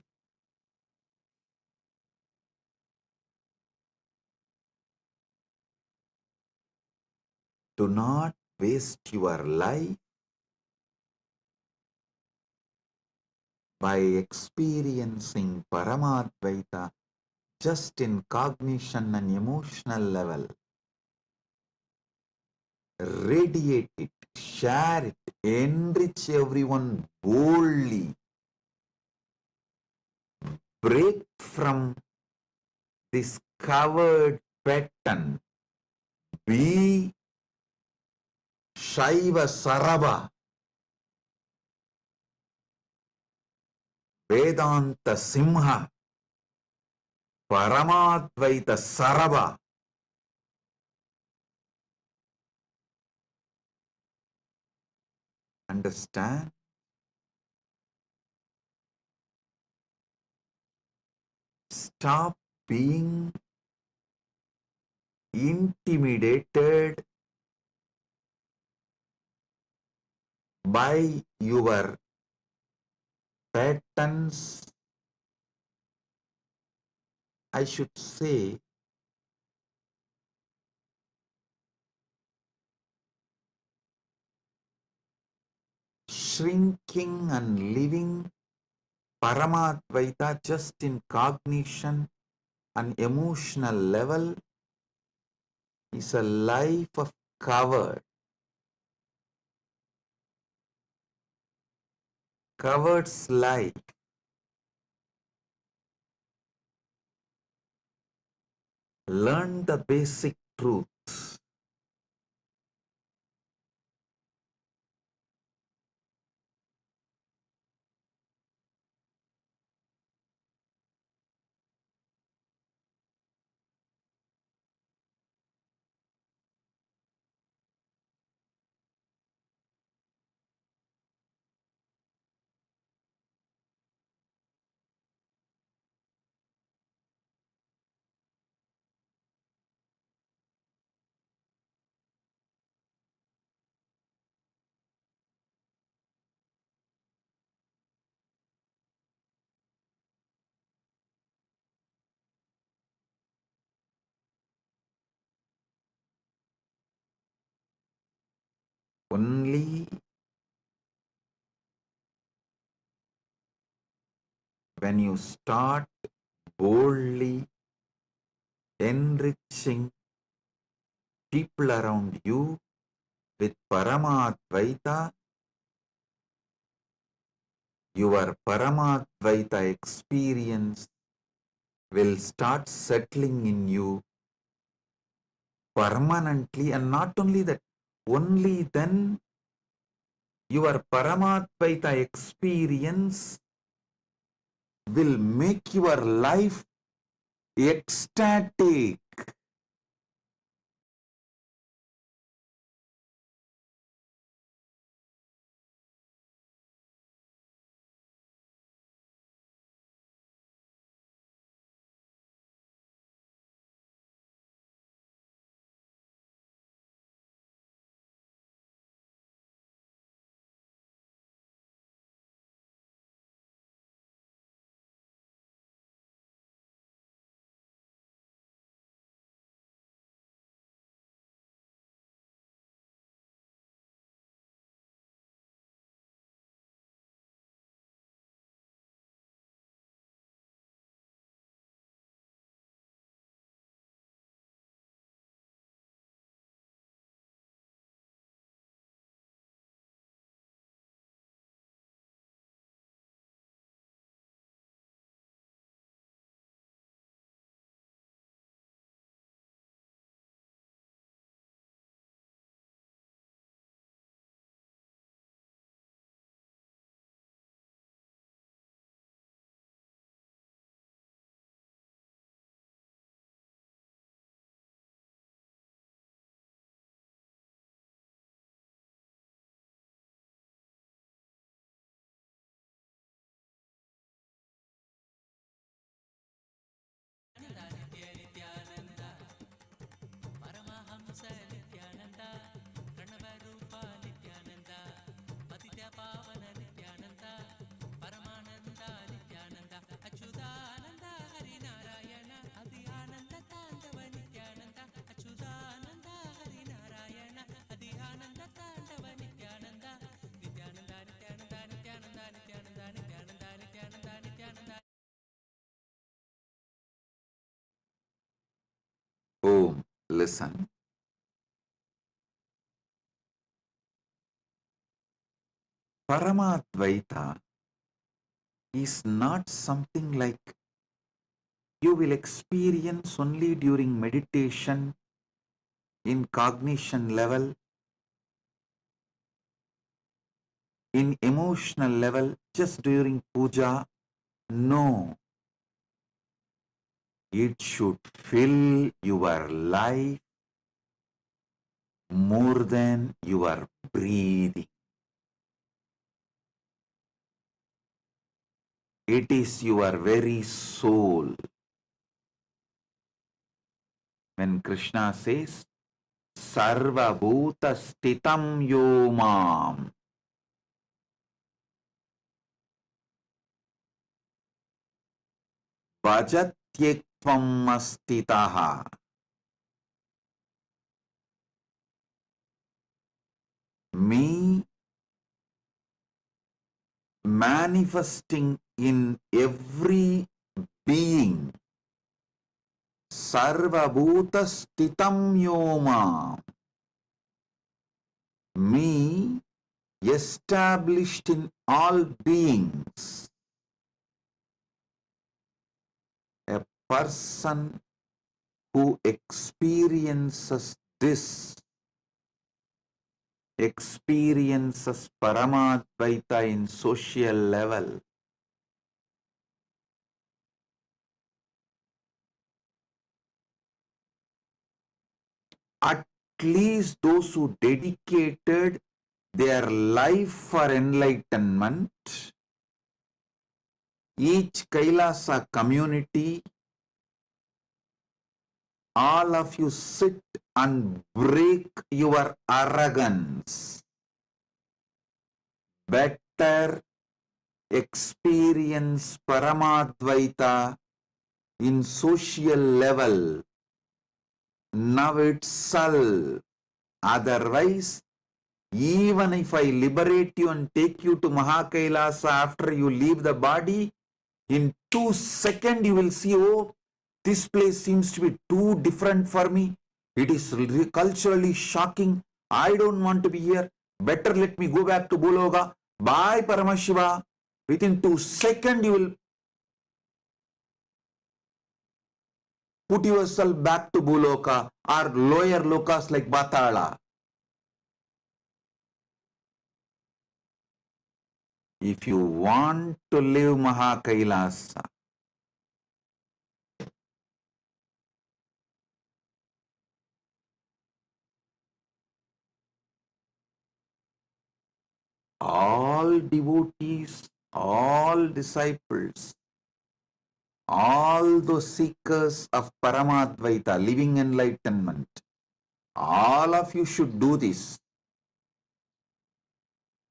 Do not waste your life by experiencing Paramadvaita just in cognition and emotional level. Radiate it, share it, enrich everyone boldly. Break from this covered pattern. Be Shaiva Saraba, Vedanta Simha, Paramadvaita Saraba. Understand? Stop being intimidated by your patterns. I should say, shrinking and living Paramadvaita just in cognition and emotional level is a life of covered. Coward's life. Learn the basic truths. Only when you start boldly enriching people around you with Paramadvaita, your Paramadvaita experience will start settling in you permanently, and not only that, only then your Paramadvaita experience will make your life ecstatic. Nithyananda, Paramahamsa Nithyananda, Pranavarupa Nithyananda, Patitya Pavana Nithyananda, Paramananda Nithyananda, Achyutananda Harinarayana, Adhyananda Tandava Nithyananda, Achyutananda Harinarayana, Adhyananda Tandava Nithyananda, Nithyananda Nithyananda Nithyananda Nithyananda Nithyananda Nithyananda Nithyananda. Oh, listen. Paramadvaita is not something like you will experience only during meditation, in cognition level, in emotional level, just during puja. No, it should fill your life more than your breathing. It is your very soul. When Krishna says, Sarva Bhuta Stitam Yomam, Bhajatyekvam Astitaha, me manifesting in every being, Sarva Bhuta Stitam Yomam, me established in all beings, a person who experiences this, experiences Paramadvaita in social level. At least those who dedicated their life for enlightenment, each Kailasa community, all of you sit and break your arrogance. Better experience Paramadvaita in social level now itself. Otherwise, even if I liberate you and take you to Mahakailasa after you leave the body, In 2 seconds, you will see, oh, this place seems to be too different for me. It is culturally shocking. I don't want to be here. Better let me go back to Bologa. Bye, Paramashiva. Within 2 seconds, you will put yourself back to Buloka or lower lokas like Batala. If you want to live Mahakailasa, all devotees, all disciples, all those seekers of Paramadvaita, living enlightenment, all of you should do this.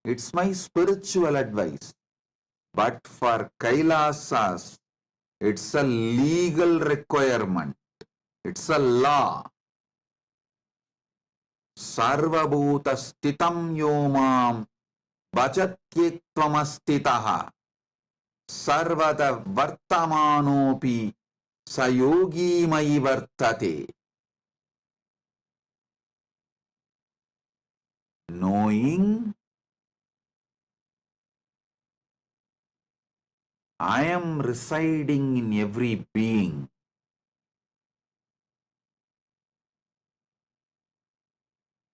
It's my spiritual advice. But for Kailasas, it's a legal requirement. It's a law. Sarvabhuta stitam yomam bhajatyektvamastitaha sarvada vartamanopi sayogi mai vartate. Knowing I am residing in every being,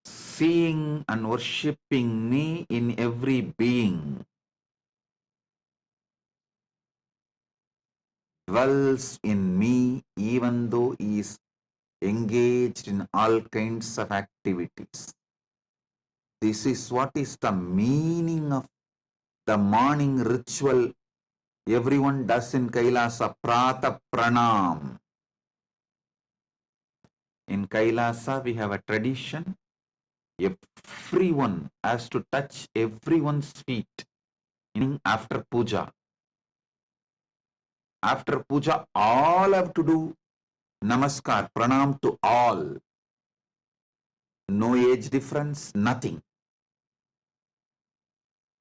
seeing and worshipping me in every being, dwells in me even though he is engaged in all kinds of activities. This is what is the meaning of the morning ritual everyone does in Kailasa, Prata Pranam. In Kailasa, we have a tradition. Everyone has to touch everyone's feet after puja. After puja, all have to do namaskar, pranam to all. No age difference, nothing.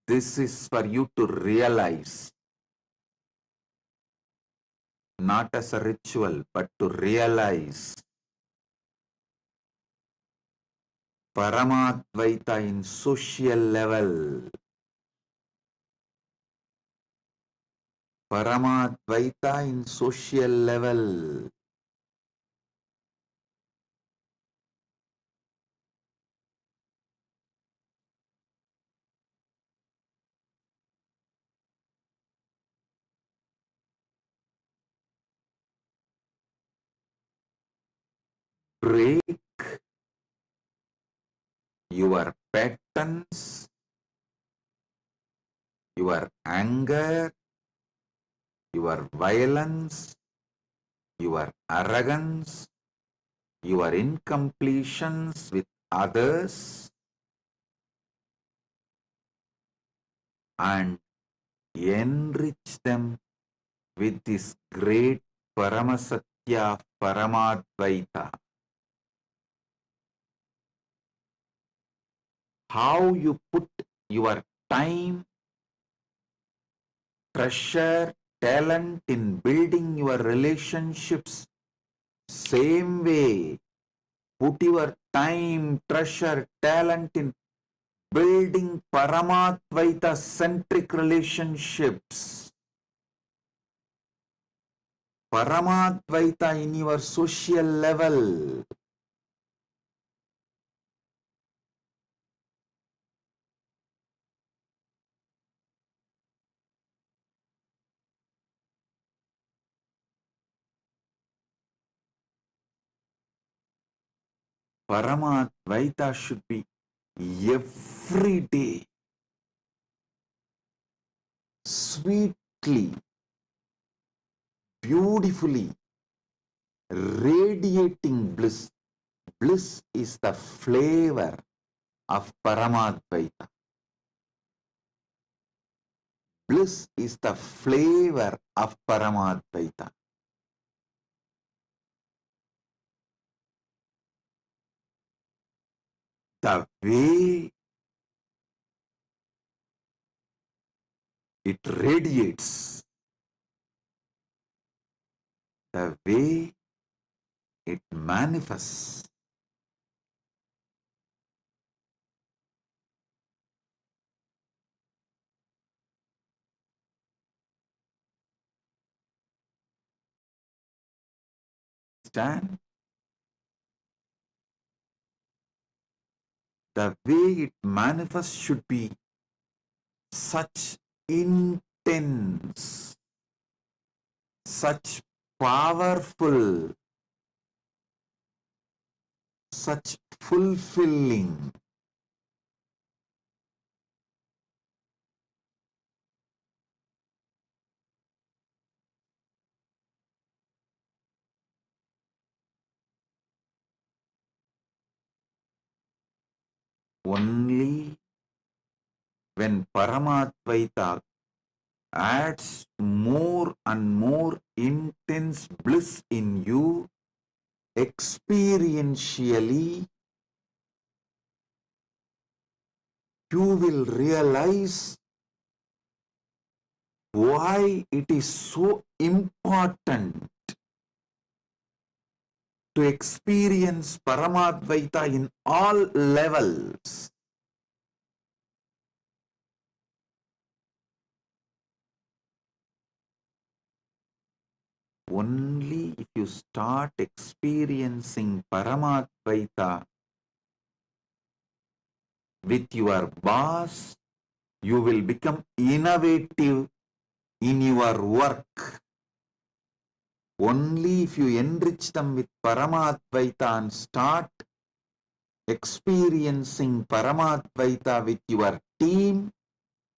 This is for you to realize, not as a ritual, but to realize Paramadvaita in social level. Paramadvaita in social level. Break your patterns, your anger, your violence, your arrogance, your incompletions with others, and enrich them with this great Paramasatya Paramadvaita. How you put your time, treasure, talent in building your relationships, same way, put your time, treasure, talent in building Paramadvaita centric relationships. Paramadvaita in your social level. Paramadvaita should be every day, sweetly, beautifully, radiating bliss. Bliss is the flavor of Paramadvaita. Bliss is the flavor of Paramadvaita. The way it radiates, the way it manifests. Understand? The way it manifests should be such intense, such powerful, such fulfilling. Only when Paramatvaita adds more and more intense bliss in you, experientially, you will realize why it is so important to experience Paramadvaita in all levels. Only if you start experiencing Paramadvaita with your boss, you will become innovative in your work. Only if you enrich them with Paramadvaita and start experiencing Paramadvaita with your team,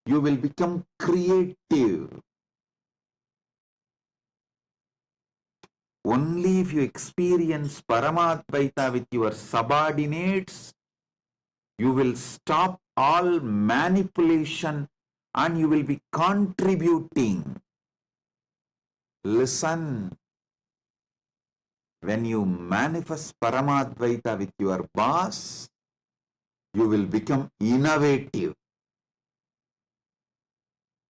you will become creative. Only if you experience Paramadvaita with your subordinates, you will stop all manipulation and you will be contributing. Listen, when you manifest Paramadvaita with your boss, you will become innovative.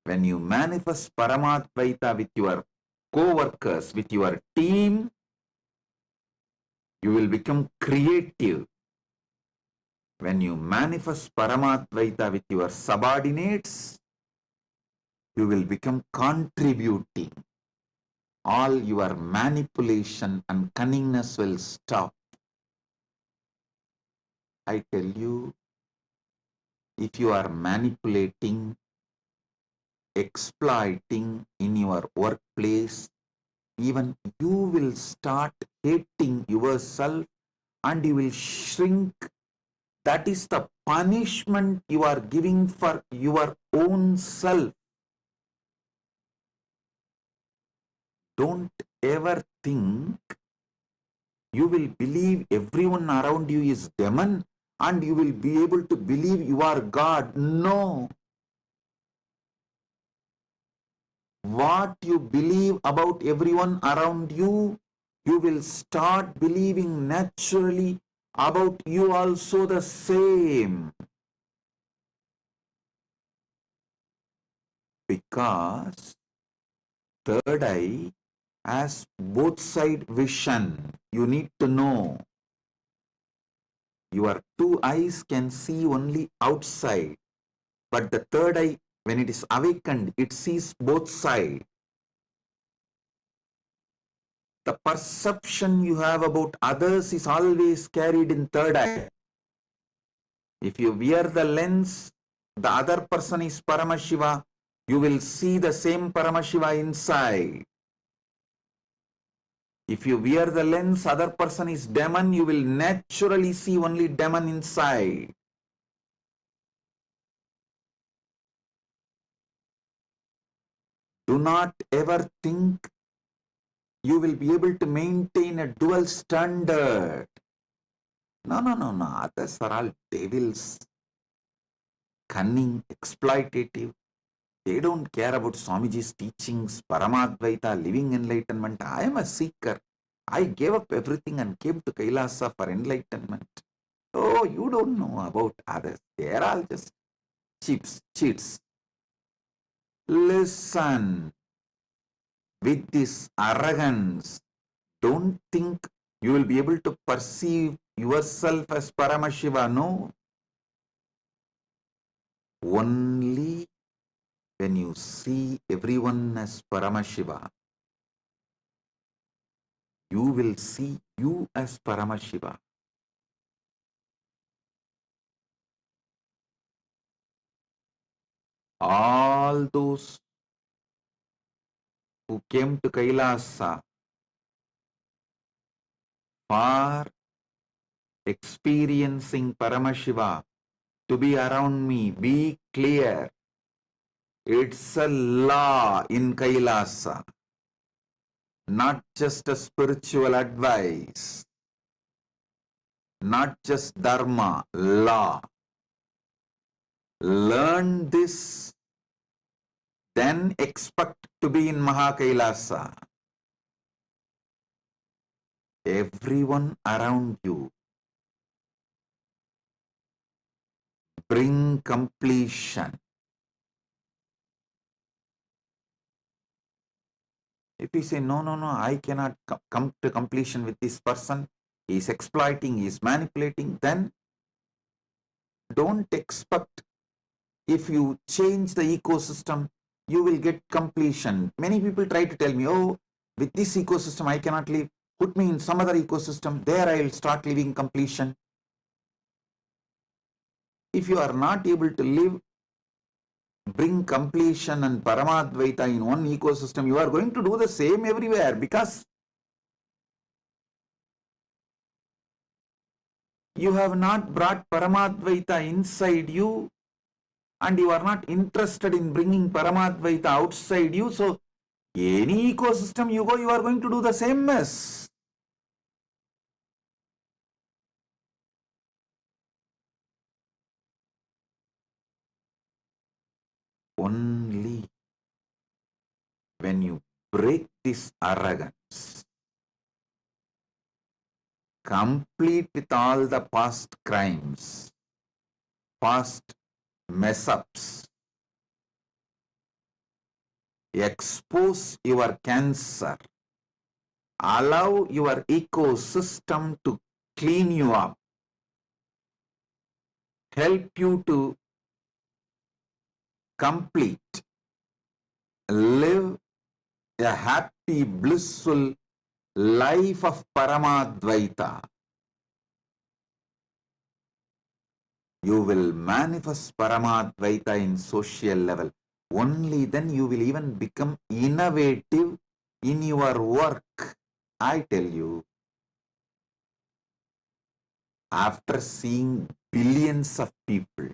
When you manifest Paramadvaita with your co-workers, with your team, you will become creative. When you manifest Paramadvaita with your subordinates, you will become contributing. All your manipulation and cunningness will stop. I tell you, if you are manipulating, exploiting in your workplace, even you will start hating yourself and you will shrink. That is the punishment you are giving for your own self. Don't ever think you will believe everyone around you is demon and you will be able to believe you are God. No. What you believe about everyone around you, you will start believing naturally about you also the same. Because third eye has both side vision. You need to know. Your two eyes can see only outside, but the third eye, when it is awakened, it sees both sides. The perception you have about others is always carried in third eye. If you wear the lens, the other person is Paramashiva, you will see the same Paramashiva inside. If you wear the lens, other person is demon, you will naturally see only demon inside. Do not ever think you will be able to maintain a dual standard. No. Others are all devils, cunning, exploitative. They don't care about Swamiji's teachings, Paramadvaita, living enlightenment. I am a seeker. I gave up everything and came to Kailasa for enlightenment. Oh, you don't know about others. They are all just cheats. Listen, with this arrogance, Don't think you will be able to perceive yourself as Paramashiva. No. Only when you see everyone as Paramashiva, you will see you as Paramashiva. All those who came to Kailasa for experiencing Paramashiva to be around me, be clear. It's a law in Kailasa, not just a spiritual advice, not just dharma, law. Learn this, then expect to be in Mahakailasa. Everyone around you bring completion. If you say, no, I cannot come to completion with this person, he is exploiting, he is manipulating, then don't expect if you change the ecosystem, you will get completion. Many people try to tell me, oh, with this ecosystem, I cannot live. Put me in some other ecosystem, there I will start living completion. If you are not able to live, bring completion and Paramadvaita in one ecosystem, you are going to do the same everywhere, because you have not brought Paramadvaita inside you and you are not interested in bringing Paramadvaita outside you. So, any ecosystem you go, you are going to do the same mess. Only when you break this arrogance, complete with all the past crimes, past mess-ups, expose your cancer, allow your ecosystem to clean you up, help you to complete, live a happy, blissful life of Paramadvaita. You will manifest Paramadvaita in social level. Only then you will even become innovative in your work. I tell you, after seeing billions of people,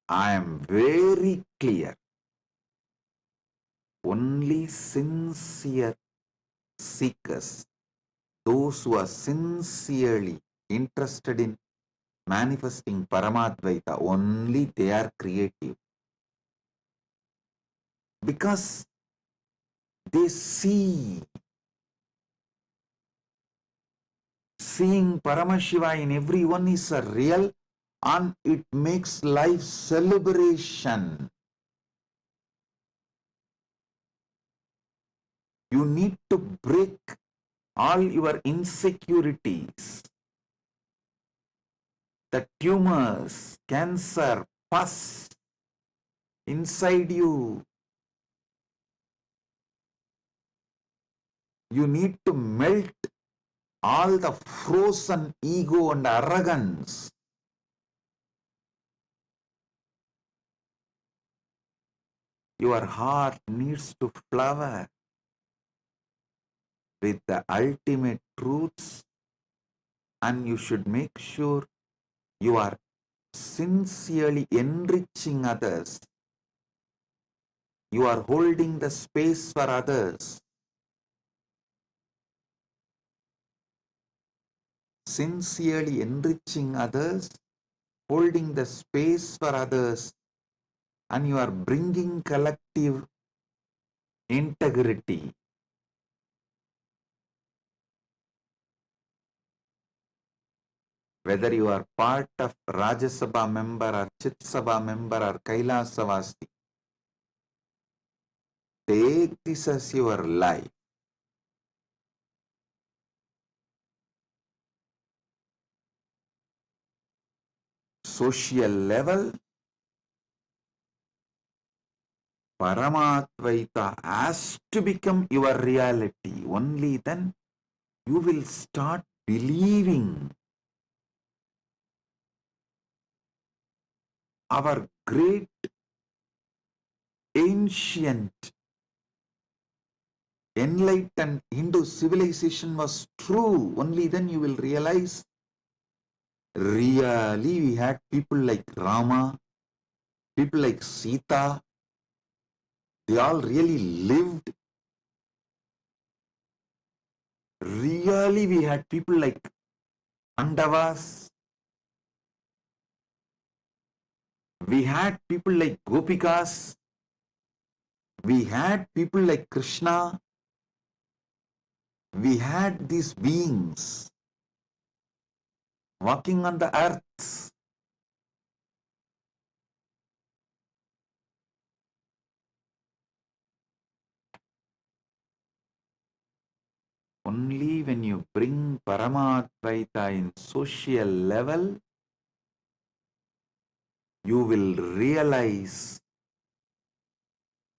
I am very clear. Only sincere seekers, those who are sincerely interested in manifesting Paramadvaita, only they are creative. Because they see. Seeing Paramashiva in everyone is a real, and it makes life celebration. You need to break all your insecurities, the tumors, cancer, pus inside you. You need to melt all the frozen ego and arrogance. Your heart needs to flower with the ultimate truths, and you should make sure you are sincerely enriching others. You are holding the space for others. Sincerely enriching others, holding the space for others, and you are bringing collective integrity. Whether you are part of Rajya Sabha member or Chit Sabha member or Kailasavasi, take this as your life. Social level, Paramatvaita has to become your reality. Only then you will start believing our great ancient enlightened Hindu civilization was true. Only then you will realize really we had people like Rama, people like Sita, they all really lived. Really we had people like Pandavas, we had people like Gopikas, we had people like Krishna, we had these beings walking on the earth. Only when you bring Paramadvaita in social level, you will realize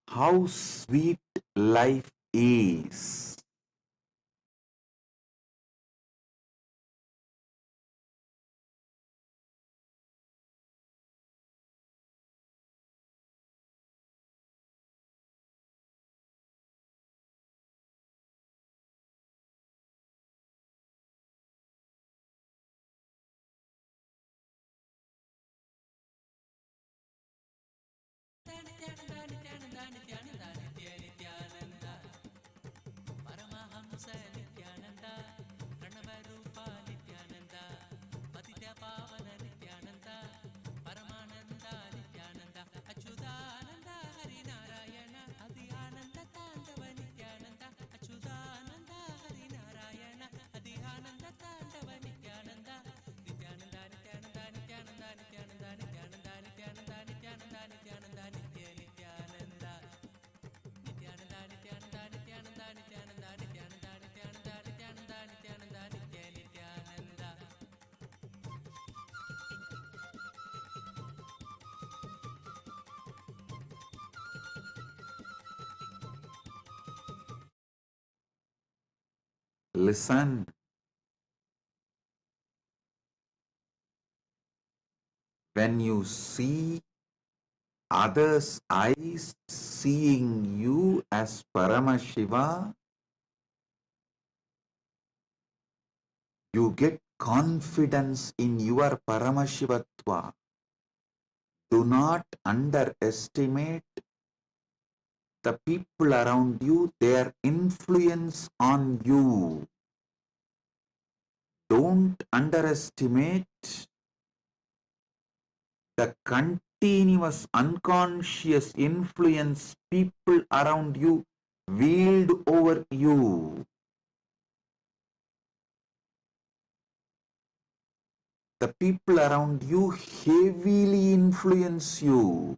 how sweet life is. Paramahamsa Nithyananda ಪ್ರಣವರೂಪ Nithyananda ಪತಿತ ಪಾವನ ನಿತ್ಯಾನಂದ ಪರಮಾನಂದ ನಿತ್ಯಾನಂದ ಅಚ್ಯುತಾನಂದ ಹರಿನಾರಾಯಣ ಅದಿ ಆನಂದ ತಾಂಡವ ನಿತ್ಯಾನಂದ ಅಚ್ಯುತಾನಂದ ಹರಿನಾರಾಯಣ ಅದಿ ಆನಂದ ತಾಂಡವ ನಿತ್ಯಾನಂದ ನಿತ್ಯಾನಂದ ನಿತ್ಯಾನಂದ ನಿತ್ಯಾನಂದ ನಿತ್ಯಾನಂದ ನಿತ್ಯಾನಂದ ನಿತ್ಯಾನಂದ ನಿತ್ಯಾನಂದ ನಿತ್ಯಾನಂದ ನಿತ್ಯ ನಿತ್ಯಾನಂದ ನಿತ್ಯಾನಂದ ನಿತ್ಯಾನಂದ ನಿತ್ಯಾನಂದ ನಿತ್ಯಾನಂದ ನಿತ್ಯಾನಂದ ನಿತ್ಯಾನಂದ ನಿತ್ಯಾನಂದ ನಿತ್ಯಾನಂದ ನಿತ್ಯ Nithyananda. Listen, when you see others' eyes seeing you as Paramashiva, you get confidence in your Paramashivatva. Do not underestimate the people around you, their influence on you. Don't underestimate the continuous unconscious influence people around you wield over you. The people around you heavily influence you.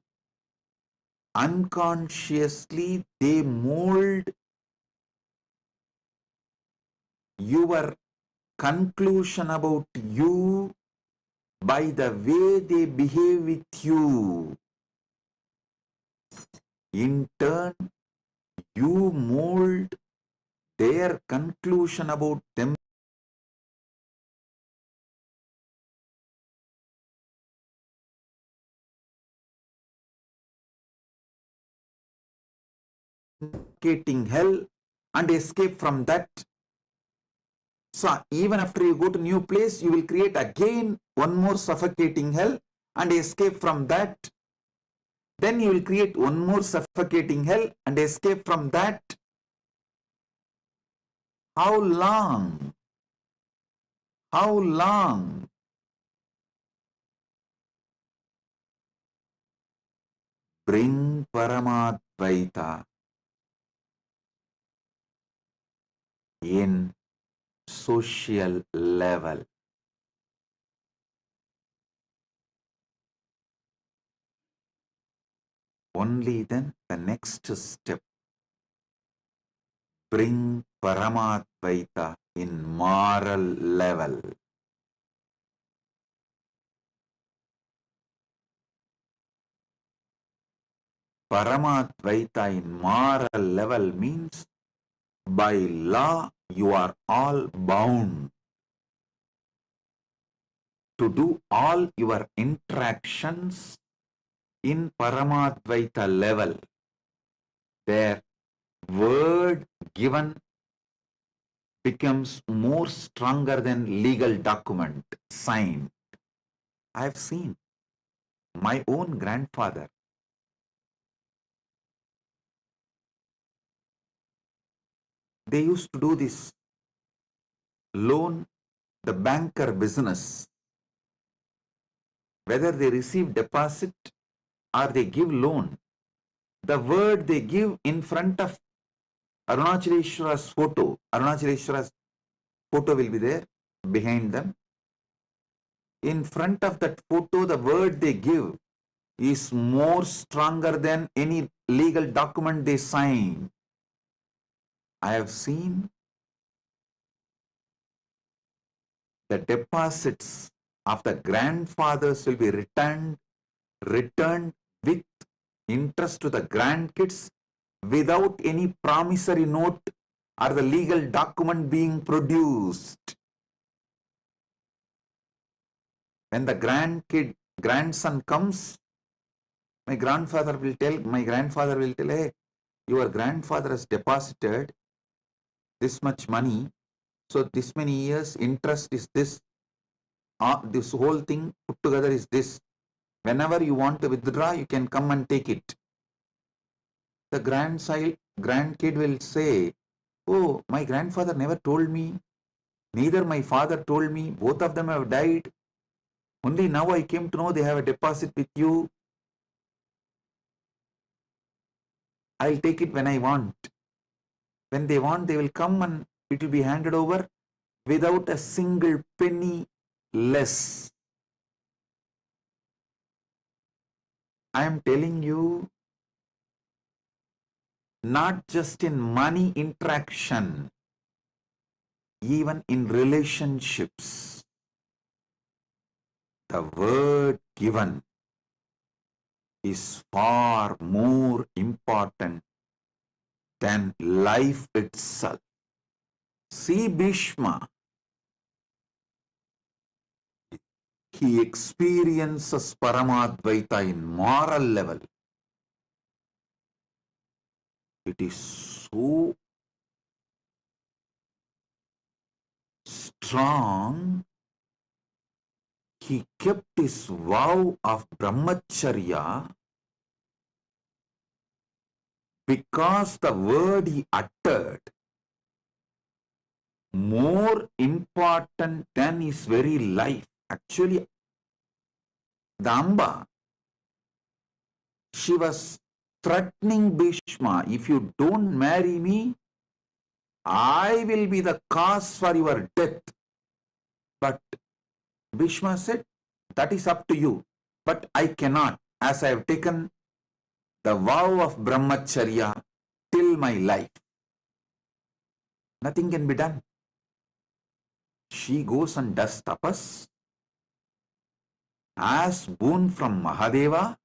Unconsciously, they mold your conclusion about you by the way they behave with you. In turn, you mold their conclusion about them suffocating hell and escape from that. So even after you go to new place, you will create again one more suffocating hell and escape from that. Then you will create one more suffocating hell and escape from that. How long? How long? Bring Paramadvaita in social level. Only then the next step bring Paramadvaita in moral level. Paramadvaita in moral level means by law you are all bound to do all your interactions in Paramadvaita level. Their word given becomes more stronger than legal document signed. I have seen my own grandfather. They used to do this loan, the banker business. Whether they receive deposit or they give loan, the word they give in front of Arunachaleshwara's photo, Arunachaleshwara's photo will be there behind them. In front of that photo, the word they give is more stronger than any legal document they sign. I have seen the deposits of the grandfathers will be returned with interest to the grandkids without any promissory note or the legal document being produced. When the grandson comes, my grandfather will tell, hey, your grandfather has deposited this much money, so this many years interest is this, this whole thing put together is this. Whenever you want to withdraw, you can come and take it. The grandkid will say, oh, my grandfather never told me, neither my father told me, both of them have died. Only now I came to know they have a deposit with you. I'll take it when I want. When they want, they will come and it will be handed over without a single penny less. I am telling you, not just in money interaction, even in relationships, the word given is far more important than life itself. See Bhishma, he experiences Paramadvaita in moral level. It is so strong, he kept his vow of brahmacharya because the word he uttered more important than his very life. Actually, the Amba, she was threatening Bhishma, if you don't marry me, I will be the cause for your death. But Bhishma said, that is up to you, but I cannot, as I have taken the vow of brahmacharya till my life. Nothing can be done. She goes and does tapas, asks boon from Mahadeva,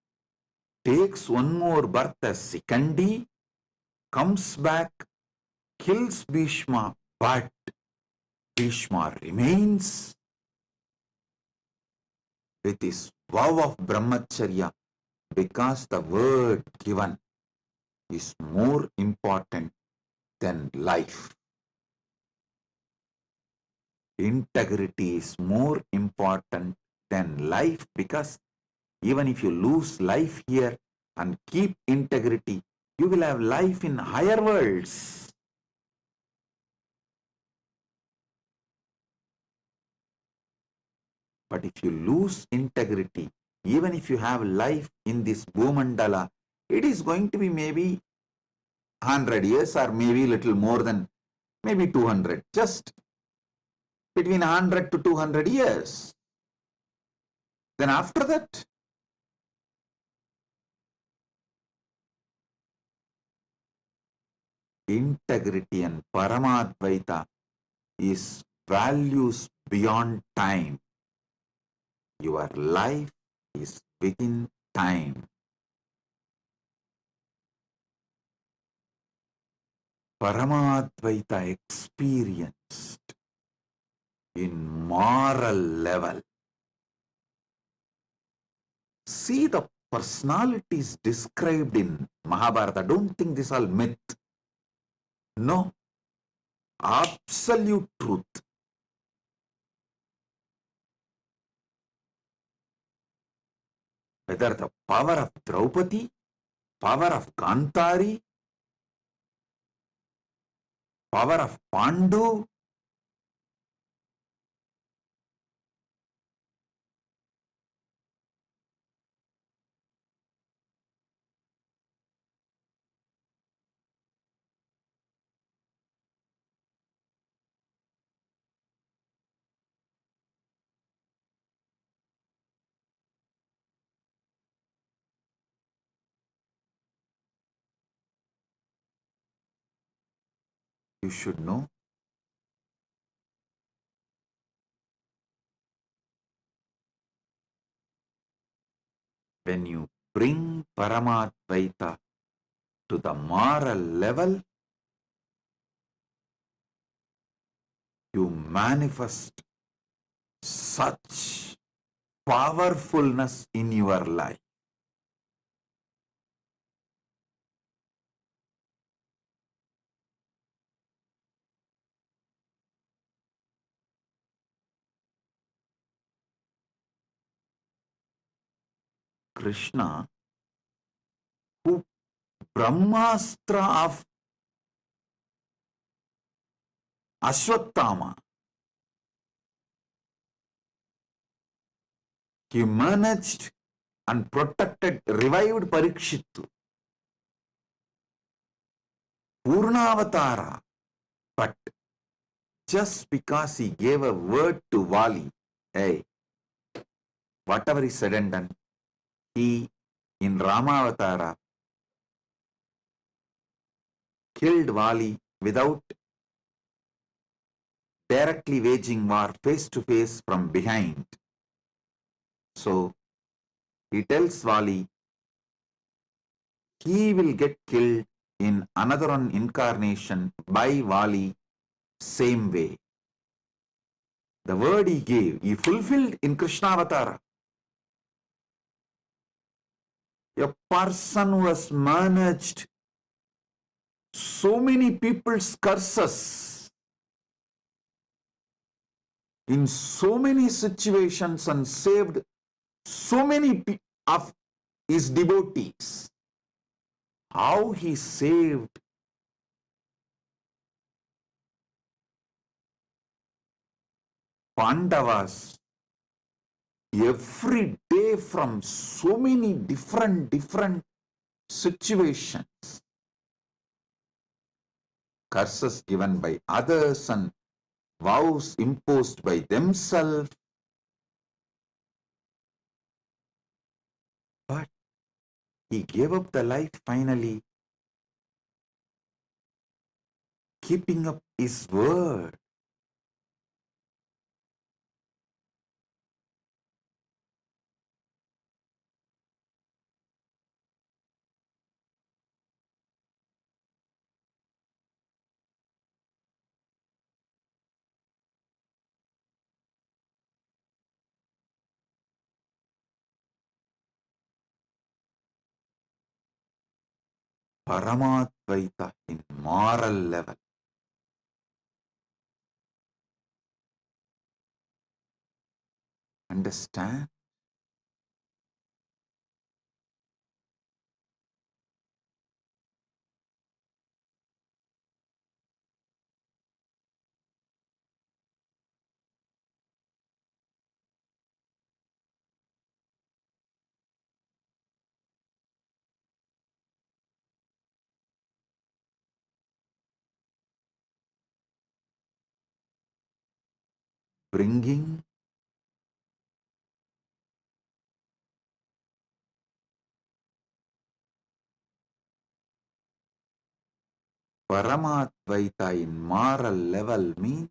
takes one more birth as Sikandi, comes back, kills Bhishma, but Bhishma remains with his vow of brahmacharya because the word given is more important than life. Integrity is more important than life, because even if you lose life here and keep integrity, you will have life in higher worlds. But if you lose integrity, even if you have life in this Bhumandala, it is going to be maybe 100 years or maybe little more than maybe 200, just between 100 to 200 years. Then after that, integrity and Paramadvaita is values beyond time. Your life is within time. Paramadvaita experienced in moral level. See the personalities described in Mahabharata. Don't think this all myth. No, absolute truth. Whether the power of Draupadi, power of Kantari, power of Pandu, you should know. When you bring Paramadvaita to the moral level, you manifest such powerfulness in your life. Krishna, who Brahmastra of Ashwattama, he managed and protected, revived Parikshittu, Purnavatara, but just because he gave a word to Vali, hey, whatever he said and done, he in Ramavatara killed Vali without directly waging war face to face from behind. So he tells Vali he will get killed in another one incarnation by Vali same way. The word he gave, he fulfilled in Krishna Avatara. A person who has managed so many people's curses in so many situations and saved so many of his devotees. How he saved Pandavas every day from so many different situations. Curses given by others and vows imposed by themselves. But he gave up the life finally, keeping up his word. Paramadvaita in moral level. Understand? Bringing Paramadvaita in moral level means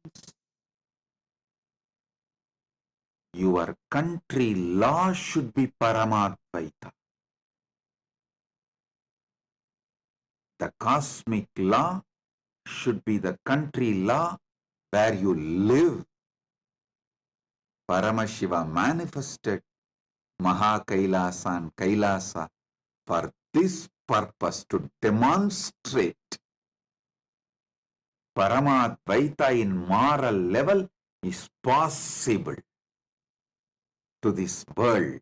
your country law should be Paramadvaita. The cosmic law should be the country law where you live. Paramashiva manifested Mahakailasa and Kailasa for this purpose, to demonstrate Paramadvaita in moral level is possible to this world.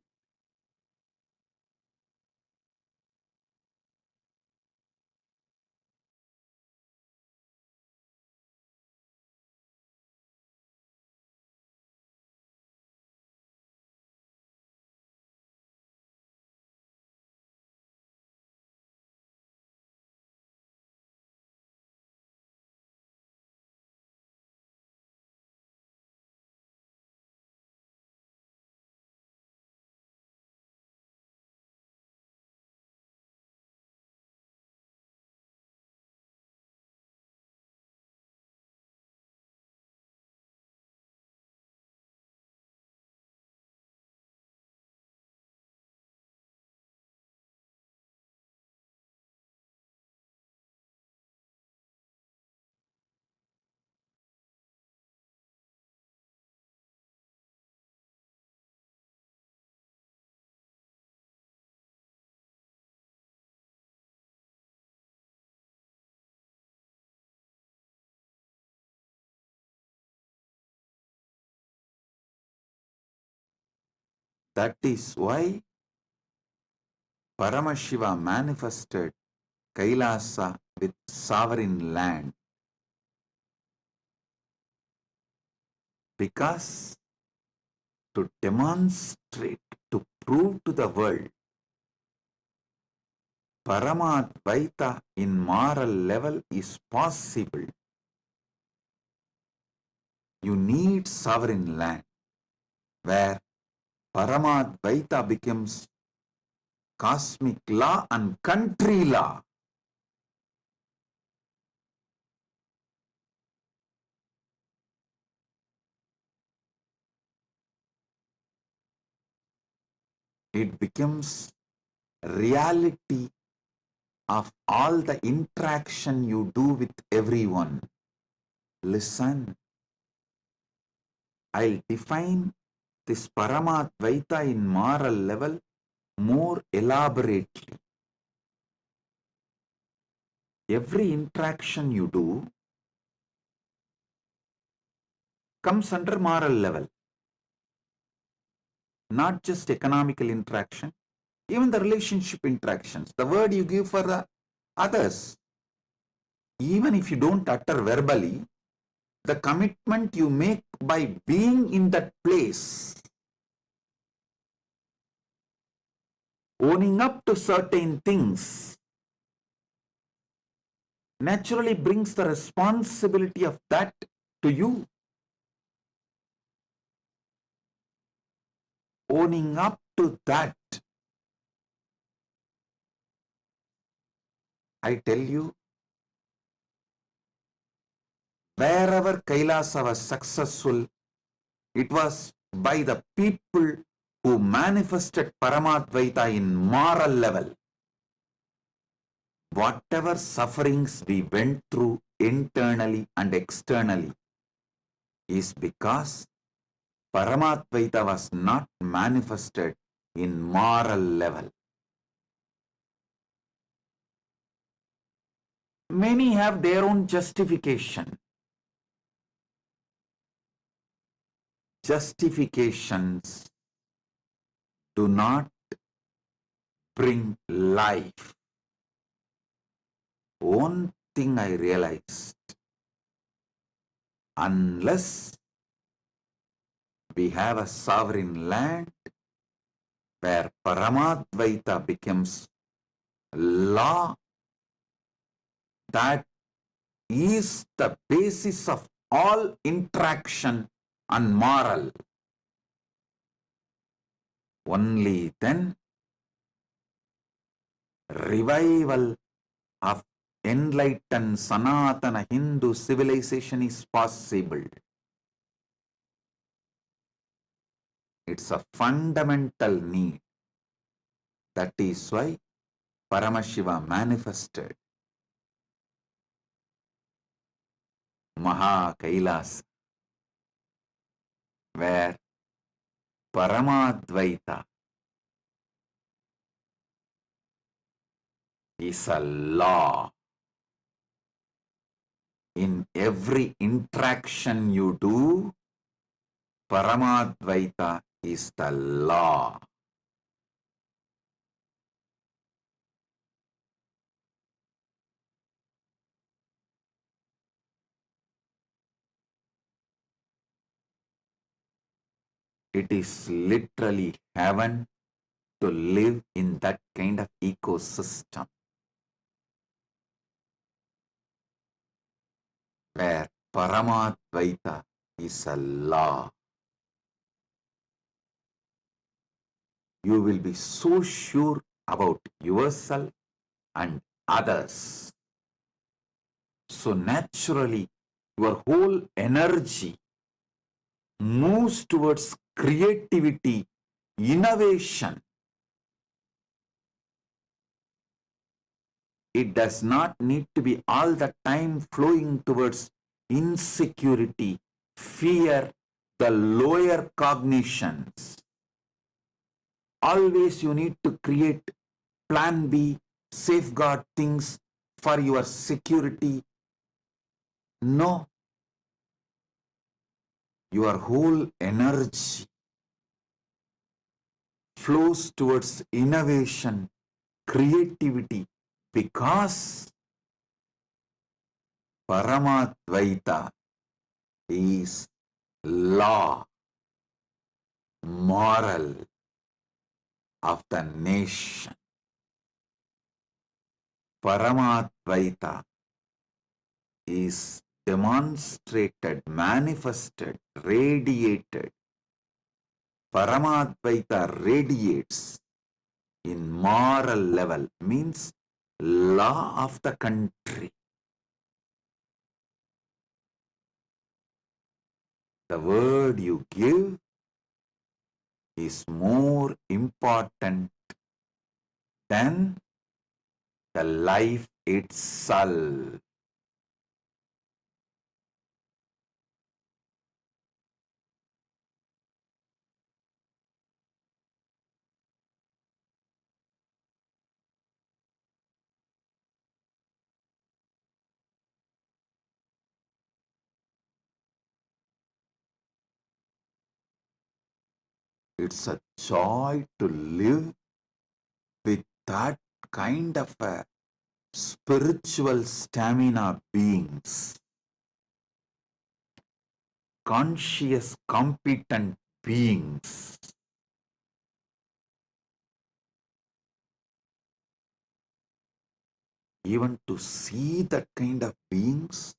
That is why Paramashiva manifested Kailasa with sovereign land, because to demonstrate, to prove to the world Paramadvaita in moral level is possible, you need sovereign land where Paramadvaita becomes cosmic law and country law. It becomes reality of all the interaction you do with everyone. Listen, I'll define this Paramadvaita in moral level more elaborately. Every interaction you do comes under moral level, not just economical interaction, even the relationship interactions, the word you give for the others, even if you don't utter verbally, the commitment you make by being in that place, owning up to certain things, naturally brings the responsibility of that to you. Owning up to that, I tell you, wherever Kailasa was successful, it was by the people who manifested Paramadvaita in moral level. Whatever sufferings we went through internally and externally is because Paramadvaita was not manifested in moral level. Many have their own justification. Justifications do not bring life. One thing I realized, unless we have a sovereign land where Paramadvaita becomes law, that is the basis of all interaction and moral. Only then revival of enlightened Sanatana Hindu civilization is possible. It's a fundamental need. That is why Paramashiva manifested Maha Kailas, where Paramadvaita is a law. In every interaction you do, Paramadvaita is the law. It is literally heaven to live in that kind of ecosystem where Paramadvaita is a law. You will be so sure about yourself and others. So naturally, your whole energy moves towards creativity, innovation. It does not need to be all the time flowing towards insecurity, fear, the lower cognitions. Always you need to create plan B, safeguard things for your security. No. Your whole energy flows towards innovation, creativity, because Paramadvaita is law, moral of the nation. Paramadvaita is demonstrated, manifested, radiated. Paramadvaita radiates in moral level, means law of the country. The word you give is more important than the life itself. It's a joy to live with that kind of a spiritual stamina beings, conscious, competent beings. Even to see that kind of beings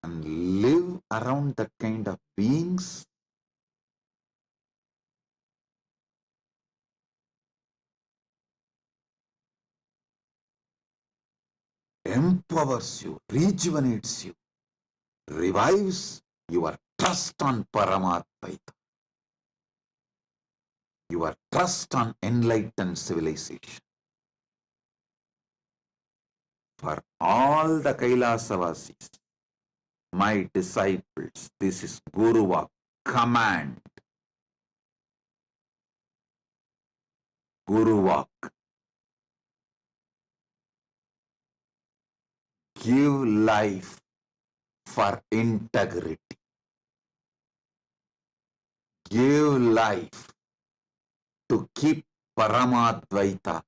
and live around that kind of beings, empowers you, rejuvenates you, revives your trust on Paramatmaita, your trust on enlightened civilization. For all the Kailasavasis, my disciples, this is Guruva, command. Guruvak. Give life for integrity. Give life to keep Paramadvaita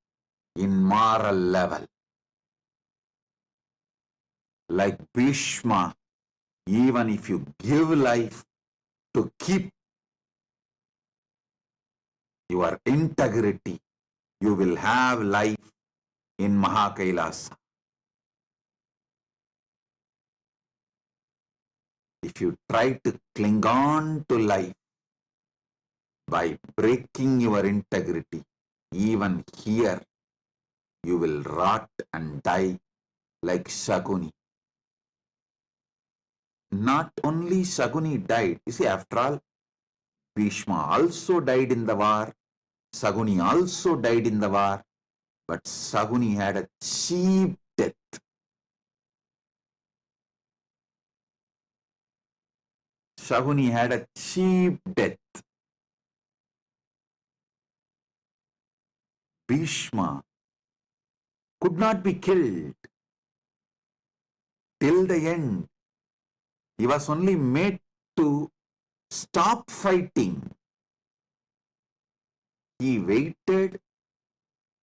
in moral level. Like Bhishma, even if you give life to keep your integrity, you will have life in Mahakailasa. If you try to cling on to life by breaking your integrity, even here you will rot and die like Shaguni. Not only Shaguni died, you see, after all, Bhishma also died in the war, Shaguni also died in the war, but Shaguni had a cheap death. Shaguni had a cheap death. Bhishma could not be killed till the end. He was only made to stop fighting. He waited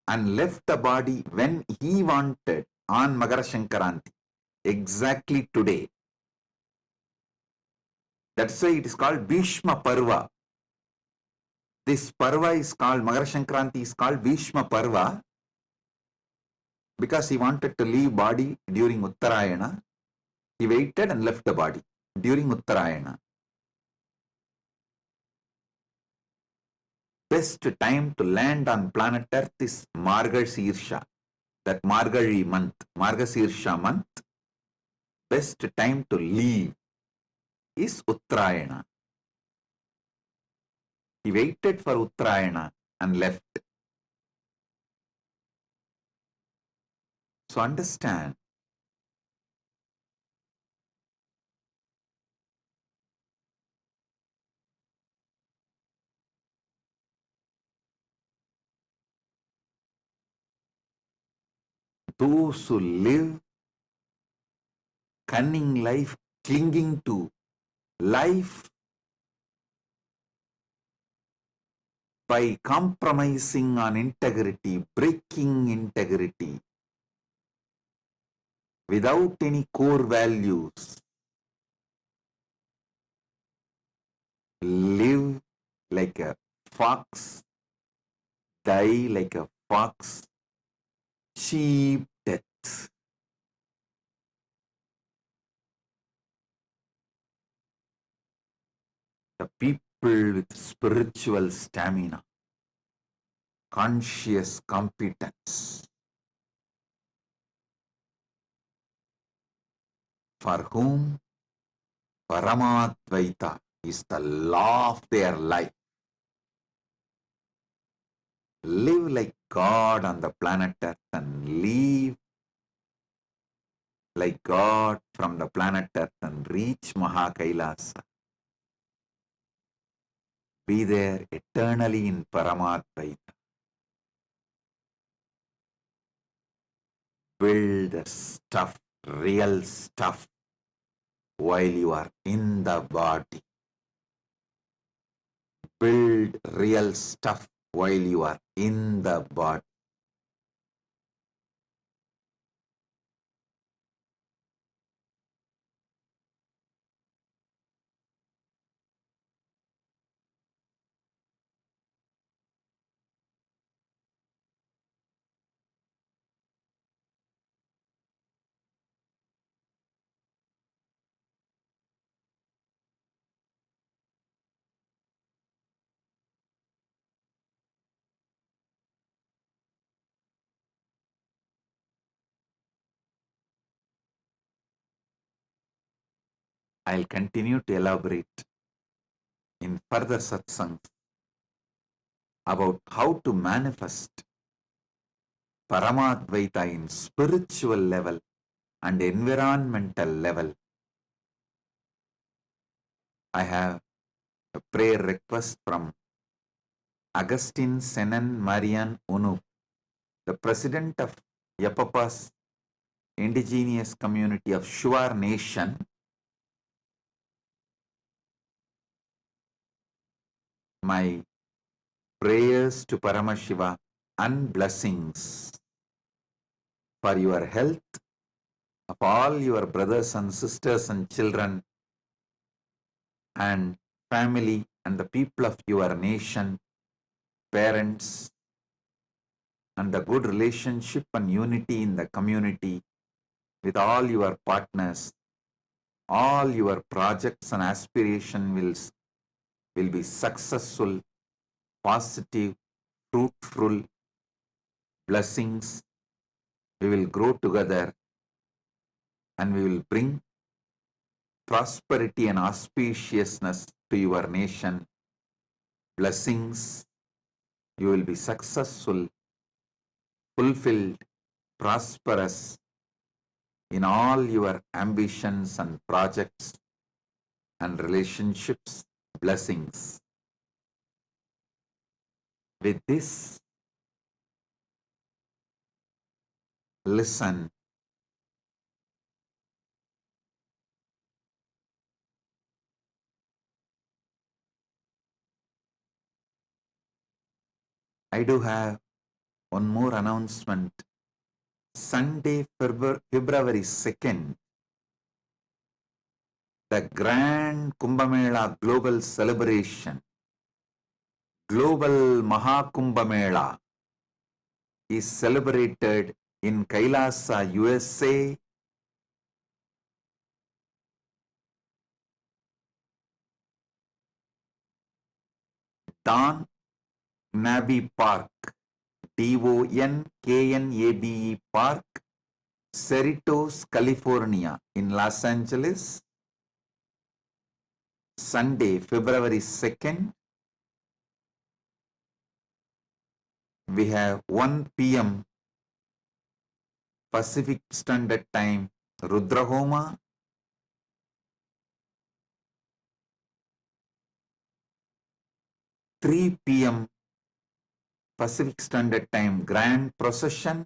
and left the body when he wanted on Magara Shankaranti, exactly today. That's why it is called Bhishma Parva. This Parva is called, Magara Shankaranti is called Bhishma Parva because he wanted to leave body during Uttarayana. He waited and left the body during Uttarayana. Best time to land on planet Earth is Margashirsha, that Margari month, Margasirsha month. Best time to leave is Uttarayana. He waited for Uttarayana and left. So understand, those who live cunning life, clinging to life by compromising on integrity, breaking integrity, without any core values, live like a fox, die like a fox, cheap death. The people with spiritual stamina, conscious competence, for whom Paramadvaita is the law of their life. Live like God on the planet Earth and leave like God from the planet Earth and reach Mahakailasa. Be there eternally in Paramadvaita. Build the stuff, real stuff, while you are in the body. Build real stuff while you are in the body. I'll continue to elaborate in further satsangs about how to manifest Paramadvaita in spiritual level and environmental level. I have a prayer request from Agustin Senan Marian Unu, the president of Yapapa's indigenous community of Shuar Nation. My prayers to Paramashiva and blessings for your health, of all your brothers and sisters and children and family and the people of your nation, parents, and the good relationship and unity in the community with all your partners. All your projects and aspirations will be successful, positive, fruitful blessings. We will grow together and we will bring prosperity and auspiciousness to your nation. Blessings. You will be successful, fulfilled, prosperous in all your ambitions and projects and relationships. Blessings. With this, listen. I do have one more announcement. Sunday, February 2nd, the Grand Kumbh Mela Global Celebration, Global Mahakumbh Mela, is celebrated in Kailasa, USA. Don Nabe Park, DonKnabe Park, Cerritos, California, in Los Angeles. Sunday, February 2nd, we have 1 p.m. Pacific Standard Time, Rudrahoma. 3 p.m. Pacific Standard Time, Grand Procession.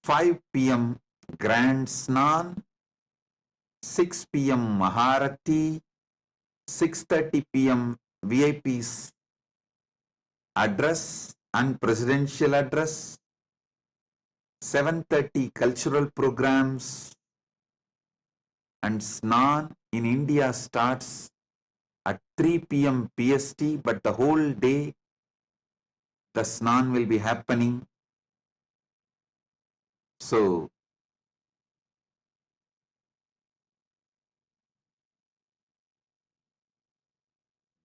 5 p.m. Grand Snan. 6 p.m. Maharati. 6:30 p.m. VIP's address and presidential address. 7:30 cultural programs, and Snan in India starts at 3 p.m. PST, but the whole day the Snan will be happening. So,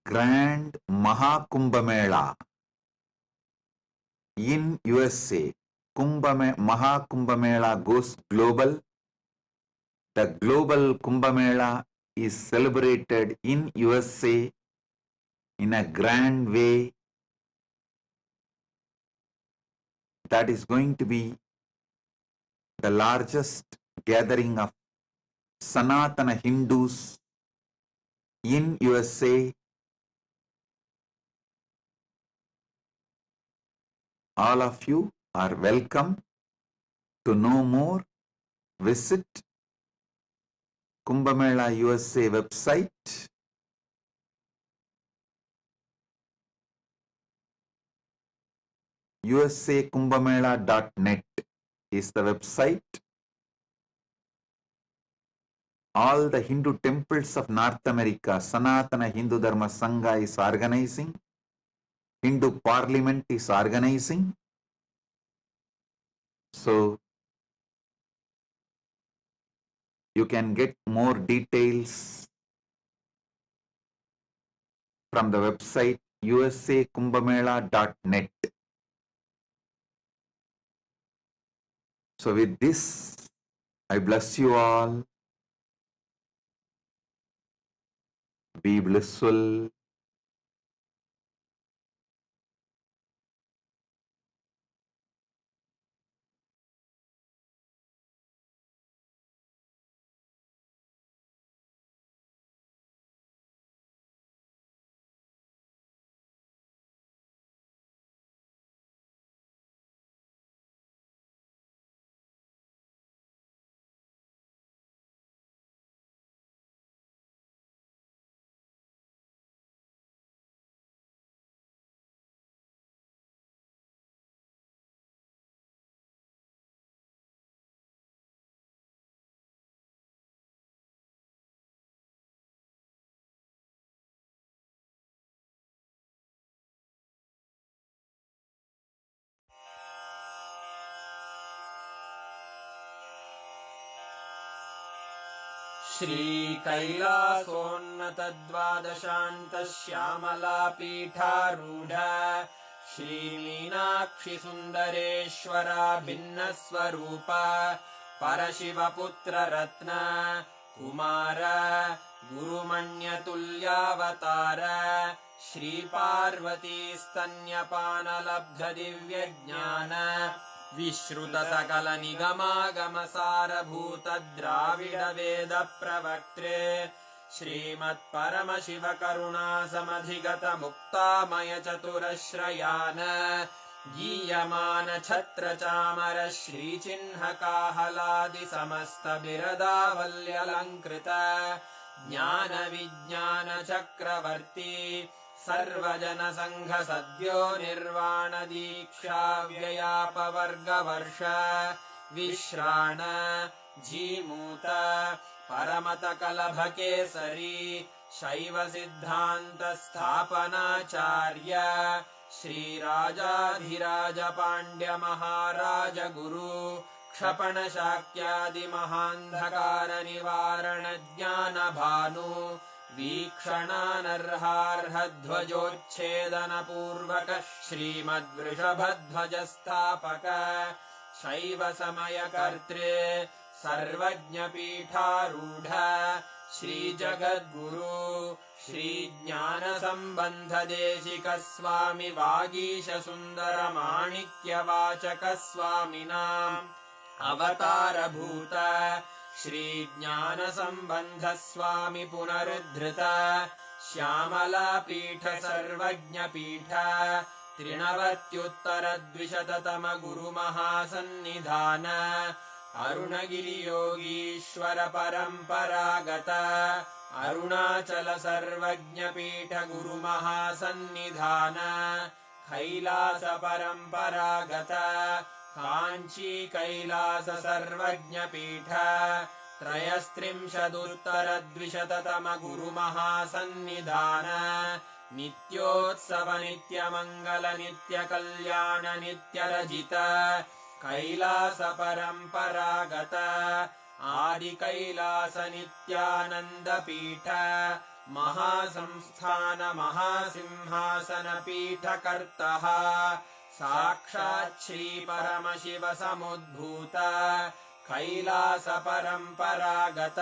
Grand Mahakumbh Mela in USA. Mahakumbh Mela goes global. The global Kumbh Mela is celebrated in USA in a grand way. That is going to be the largest gathering of Sanatana Hindus in USA. All of you are welcome. To know more, visit Kumbh Mela USA website. usakumbhamela.net is the website. All the Hindu temples of North America, Sanatana Hindu Dharma Sangha is organizing. Hindu Parliament is organizing. So, you can get more details from the website usakumbhamela.net. So with this, I bless you all. Be blissful. श्रीकैलासोन्नतद्वादशान्तश्यामलापीठारूढ श्रीमीनाक्षिसुन्दरेश्वरा भिन्नस्वरूपा परशिवपुत्ररत्न Kumar गुरुमण्यतुल्यावतार श्रीपार्वतीस्तन्यपानलब्धदिव्यज्ञान विश्रुतसकलनिगमागमसारभूत द्राविडवेदप्रवक्त्रे श्रीमत्परमशिवकरुणासमधिगतमुक्तामयचतुरश्रयान् गीयमान छत्रचामर श्रीचिह्नकाहलादिसमस्तबिरदावल्यलङ्कृत ज्ञानविज्ञानचक्रवर्ती सर्वजनसङ्घसद्यो निर्वाणदीक्षाव्ययापवर्गवर्ष विश्राण Jimuta परमतकलभकेसरी शैवसिद्धान्तस्थापनाचार्य श्रीराजाधिराजपाण्ड्यमहाराज गुरु क्षपणशाक्यादिमहान्धकारनिवारणज्ञानभानु वीक्षणानर्हार्हध्वजोच्छेदनपूर्वक श्रीमद्वृषभध्वजस्थापक शैवसमयकर्त्रे सर्वज्ञपीठारूढ श्रीजगद्गुरु श्रीज्ञानसम्बन्धदेशिकस्वामि वागीशसुन्दरमाणिक्यवाचकस्वामिनाम् अवतारभूत श्रीज्ञानसम्बन्धस्वामि पुनरुद्धृत श्यामलापीठ सर्वज्ञपीठ त्रिनवत्युत्तरद्विशततमगुरुमहासन्निधान अरुणगिरियोगीश्वर परम्परागत अरुणाचल सर्वज्ञपीठ गुरुमहासन्निधान कैलास परम्परागत काञ्ची कैलास सर्वज्ञपीठ त्रयस्त्रिंशदुत्तरद्विशततमगुरुमहासन्निधान नित्योत्सव नित्यमङ्गल नित्यकल्याण नित्यरजित कैलास परम्परागत आदिकैलास नित्यानन्दपीठ महासंस्थान महासिंहासनपीठकर्तः साक्षात् श्रीपरमशिव समुद्भूत कैलास परम्परागत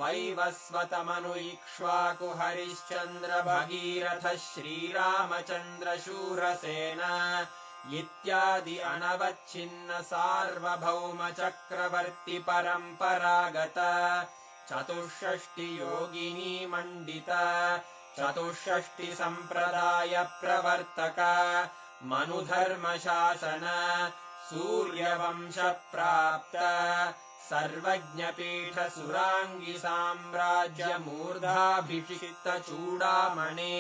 वैवस्वतमनु इक्ष्वाकु हरिश्चन्द्र भगीरथ श्रीरामचन्द्र शूरसेन इत्यादि अनवच्छिन्न सार्वभौम चक्रवर्ति परम्परागत चतुष्षष्टि योगिनी मण्डित चतुष्षष्टि सम्प्रदाय प्रवर्तक मनुधर्मशासन सूर्यवंश प्राप्त सर्वज्ञपीठ सुराङ्गी साम्राज्य मूर्धाभिषिक्त चूडामणे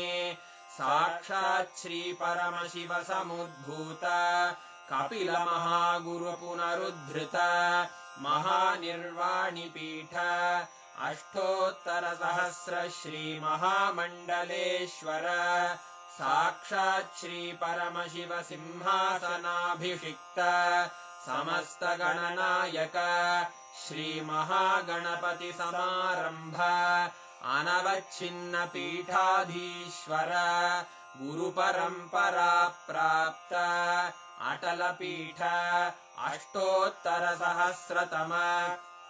साक्षात् श्रीपरमशिव समुद्भूत कपिल महागुरु पुनरुद्धृत महानिर्वाणिपीठ अष्टोत्तरसहस्र श्रीमहामण्डलेश्वर साक्षात् श्रीपरमशिव सिंहासनाभिषिक्त समस्तगणनायक श्रीमहागणपति समारम्भ अनवच्छिन्न पीठाधीश्वर गुरुपरम्परा प्राप्त अटलपीठ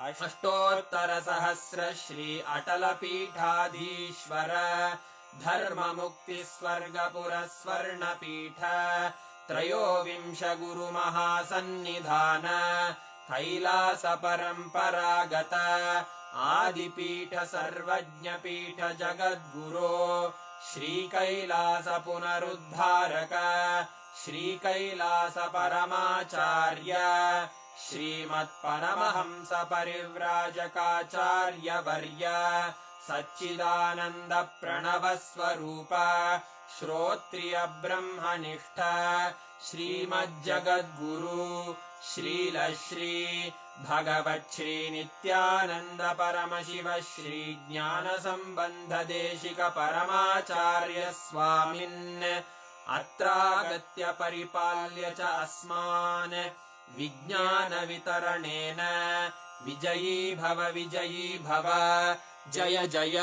अष्टोत्तरसहस्र श्री अटलपीठाधीश्वर धर्ममुक्तिस्वर्गपुरस्वर्णपीठ त्रयोविंश गुरुमहासन्निधान कैलास परम्परागत आदिपीठ सर्वज्ञपीठ जगद्गुरो श्रीकैलास पुनरुद्धारक श्रीकैलास परमाचार्य श्रीमत्परमहंस परिव्राजकाचार्यवर्य सच्चिदानन्द प्रणवस्वरूप श्रोत्रिय ब्रह्मनिष्ठ श्रीमज्जगद्गुरु श्रीलश्री भगवच्छ्री नित्यानन्द परमशिव श्री ज्ञानसम्बन्धदेशिक परमाचार्य स्वामिन् अत्रागत्य परिपाल्य च अस्मान् विज्ञानवितरणेन विजयी भव जय जय।